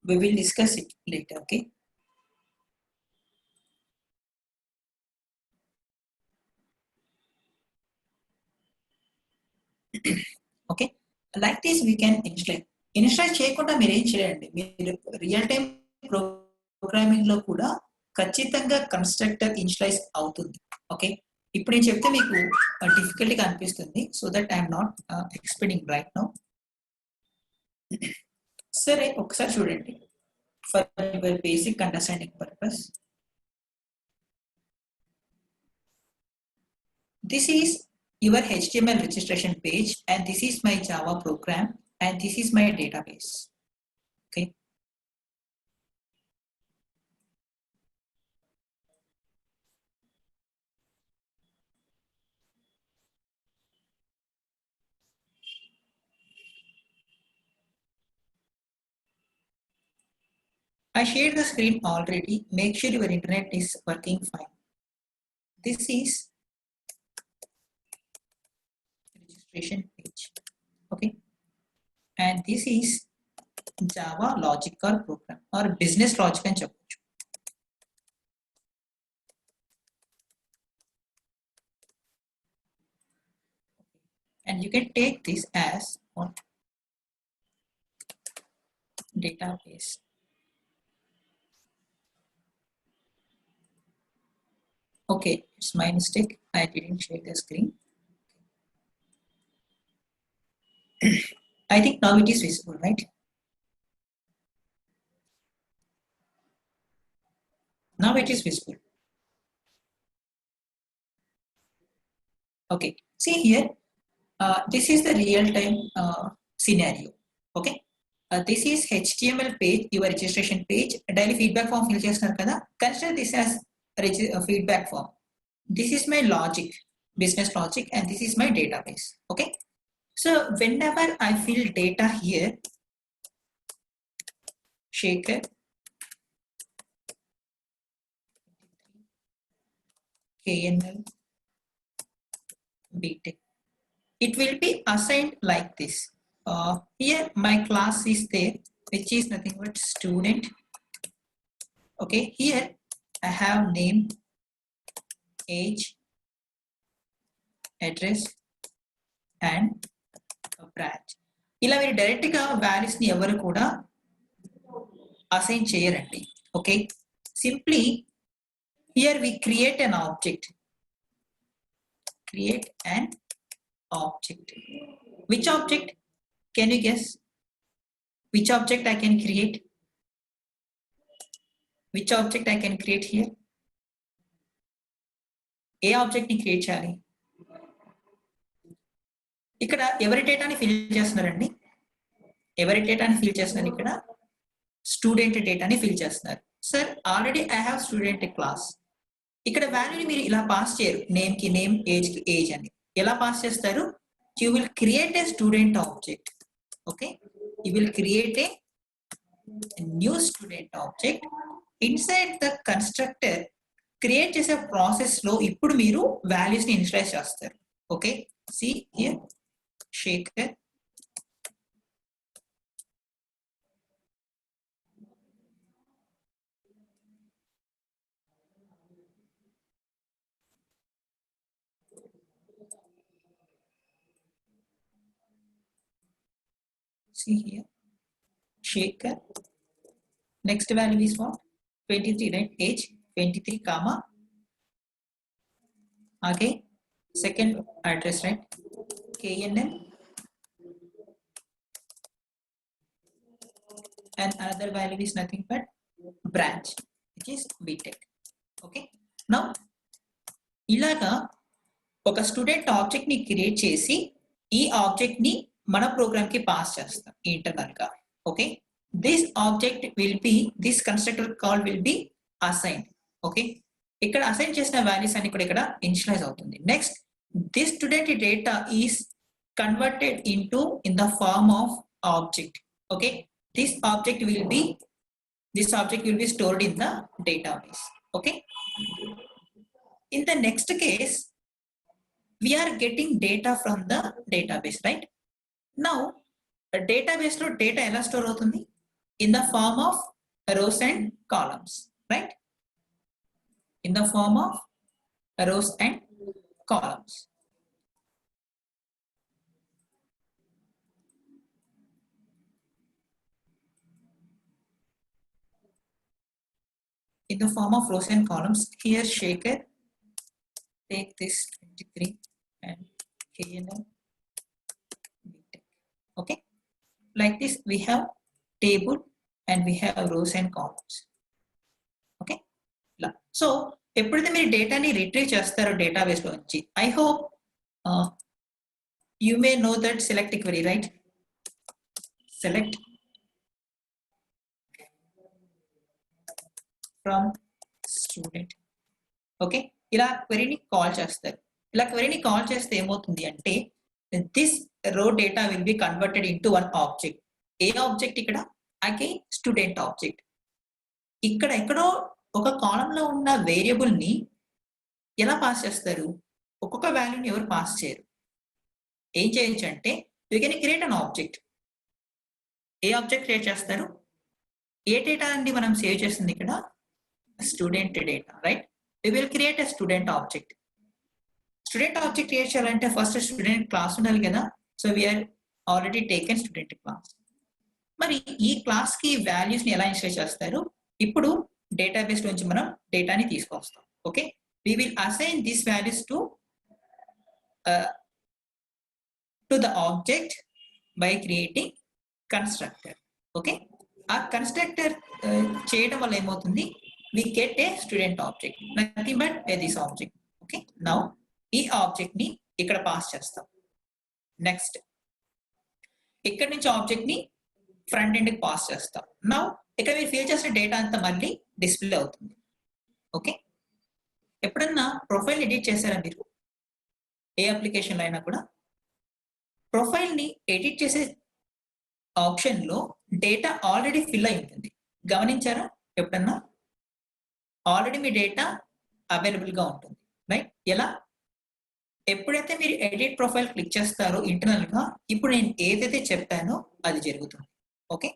We will discuss it later. Okay. Okay. Like this, we can initialize. Initialize చేయకుండా మీరు ఏం చేయండి, మీరు రియల్ టైం ప్రోగ్రామింగ్ లో కూడా ఖచ్చితంగా కన్స్ట్రక్టర్ ఇనిషియలైజ్ అవుతుంది. ఓకే, ఇప్పుడు నేను చెప్తే మీకు డిఫికల్టీగా అనిపిస్తుంది. So that I'm not explaining right now. సరే, ఒకసారి చూడండి for your basic understanding purpose. This is your HTML registration page and this is my Java program and this is my database. Okay. I shared the screen already. Make sure your internet is working fine. This is registration page. Okay. And this is Java logical program or business logic and చెప్పొచ్చు. And you can take this as one database. Okay, it's my mistake. I didn't share the screen. I think now it is visible, right? Now it is visible. Okay, see here, this is the real-time scenario. Okay, this is HTML page, your registration page. Daily feedback form fill chestunar kada. Consider this as feedback form. This is my logic, business logic, and this is my database. Okay, so whenever I fill data here, Shekhar KNL BTech, it will be assigned like this. Here my class is there, which is nothing but student. Okay, here I have name, age, address, and a branch. ఇలా మీరు direct గా values ని ఎవరు కూడా assign చేయరండి. Okay, simply here we create an object. Create an object. Which object? Can you guess? Which object I can create? Which object I can create here? A object ని create చేయాలి? ఇక్కడ ఎవరి డేటాని fill చేస్తున్నారండి? ఎవరి డేటాని fill చేస్తున్నారు? ఇక్కడ స్టూడెంట్ డేటాని ఫిల్ చేస్తున్నారు. Sir already I have student class. ఇక్కడ వాల్యూని మీరు ఇలా పాస్ చేయరు, నేమ్ కి నేమ్, ఏజ్ కి ఏజ్ అని. ఎలా పాస్ చేస్తారు? You will create a student object. Okay, you will create a new student object. Inside the constructor create చేసే ప్రాసెస్ లో ఇప్పుడు మీరు వాల్యూస్ ని ఇనిషియలైజ్ చేస్తారు. Okay, see here Shekhar see here Shaker. Next value is what? 23, right? Age 23 comma. Okay, second address, right? KNM and another value is nothing but branch, which is BTech. Okay, now ilaga oka student object ni create chesi ee object ni మన program కి pass చేస్తాం internal గా. Okay, this object will be, this constructor call will be assign. Okay, ఇక్కడ assign చేసిన values అన్ని కూడా ఇక్కడ initialize అవుతుంది. Next, this student data is converted in the form of object. Okay, this object will be stored in the database. Okay, in the next case we are getting data from the database, right? Now database lo data ela store avutundi? In the form of rows and columns, right? In the form of rows and columns. In the form of rows and columns. Here Shaker, take this 23 and KNM. Okay, like this we have table and we have rows and columns. Okay, so ఎప్పుడైతే మీరు డేటాని retrieve చేస్తారో database లో నుంచి, I hope you may know that select query, right? Select from student. Okay, ఇలా క్వెరీని call చేస్తారు. ఇలా క్వెరీని call చేస్తే ఏమవుతుంది అంటే, దిస్ రో data will be converted into one object. A object? ఇక్కడ అగైన్ స్టూడెంట్ ఆబ్జెక్ట్. ఇక్కడ ఎక్కడో ఒక కాలంలో ఉన్న వేరియబుల్ ని ఎలా పాస్ చేస్తారు? ఒక్కొక్క వాల్యూని ఎవరు పాస్ చేయరు. ఏం చేయొచ్చు అంటే, you can create an object. A object create చేస్తారు? ఏ డేటా అండి మనం సేవ్ చేస్తుంది ఇక్కడ? Student data, right? We will create a student object. Student object create చేయాలంటే ఫస్ట్ స్టూడెంట్ క్లాస్ ఉండాలి కదా. So we are already taken student class. మరి ఈ క్లాస్ కి వాల్యూస్ ని ఎలా ఇన్స్టేట్ చేస్తారు? ఇప్పుడు డేటాబేస్ నుంచి మనం డేటాని తీసుకొస్తాం. Okay, we will assign these values to the object by creating constructor. Okay, ఆ కన్స్ట్రక్టర్ చేయడం వల్ల ఏమవుతుంది? We get a student object, nothing but this object. Okay, now ఈ ఆబ్జెక్ట్ ని ఇక్కడ పాస్ చేస్తాం. నెక్స్ట్, ఇక్కడ నుంచి ఆబ్జెక్ట్ ని ఫ్రంట్ ఎండ్ కి పాస్ చేస్తాం. నౌ ఇక్కడ మీరు ఫిల్ చేసిన డేటా అంతా మళ్ళీ డిస్ప్లే అవుతుంది. ఓకే, ఎప్పుడన్నా ప్రొఫైల్ ఎడిట్ చేశారా మీరు? ఏ అప్లికేషన్ లో అయినా కూడా ప్రొఫైల్ ని ఎడిట్ చేసే ఆప్షన్ లో డేటా ఆల్రెడీ ఫిల్ అయి ఉంటుంది. గమనించారా ఎప్పుడన్నా? ఆల్రెడీ మీ డేటా అవైలబుల్ గా ఉంటుంది, రైట్? ఎలా? ఎప్పుడైతే మీరు ఎడిట్ ప్రొఫైల్ క్లిక్ చేస్తారో ఇంటర్నల్ గా, ఇప్పుడు నేను ఏదైతే చెప్పానో అది జరుగుతుంది. ఓకే,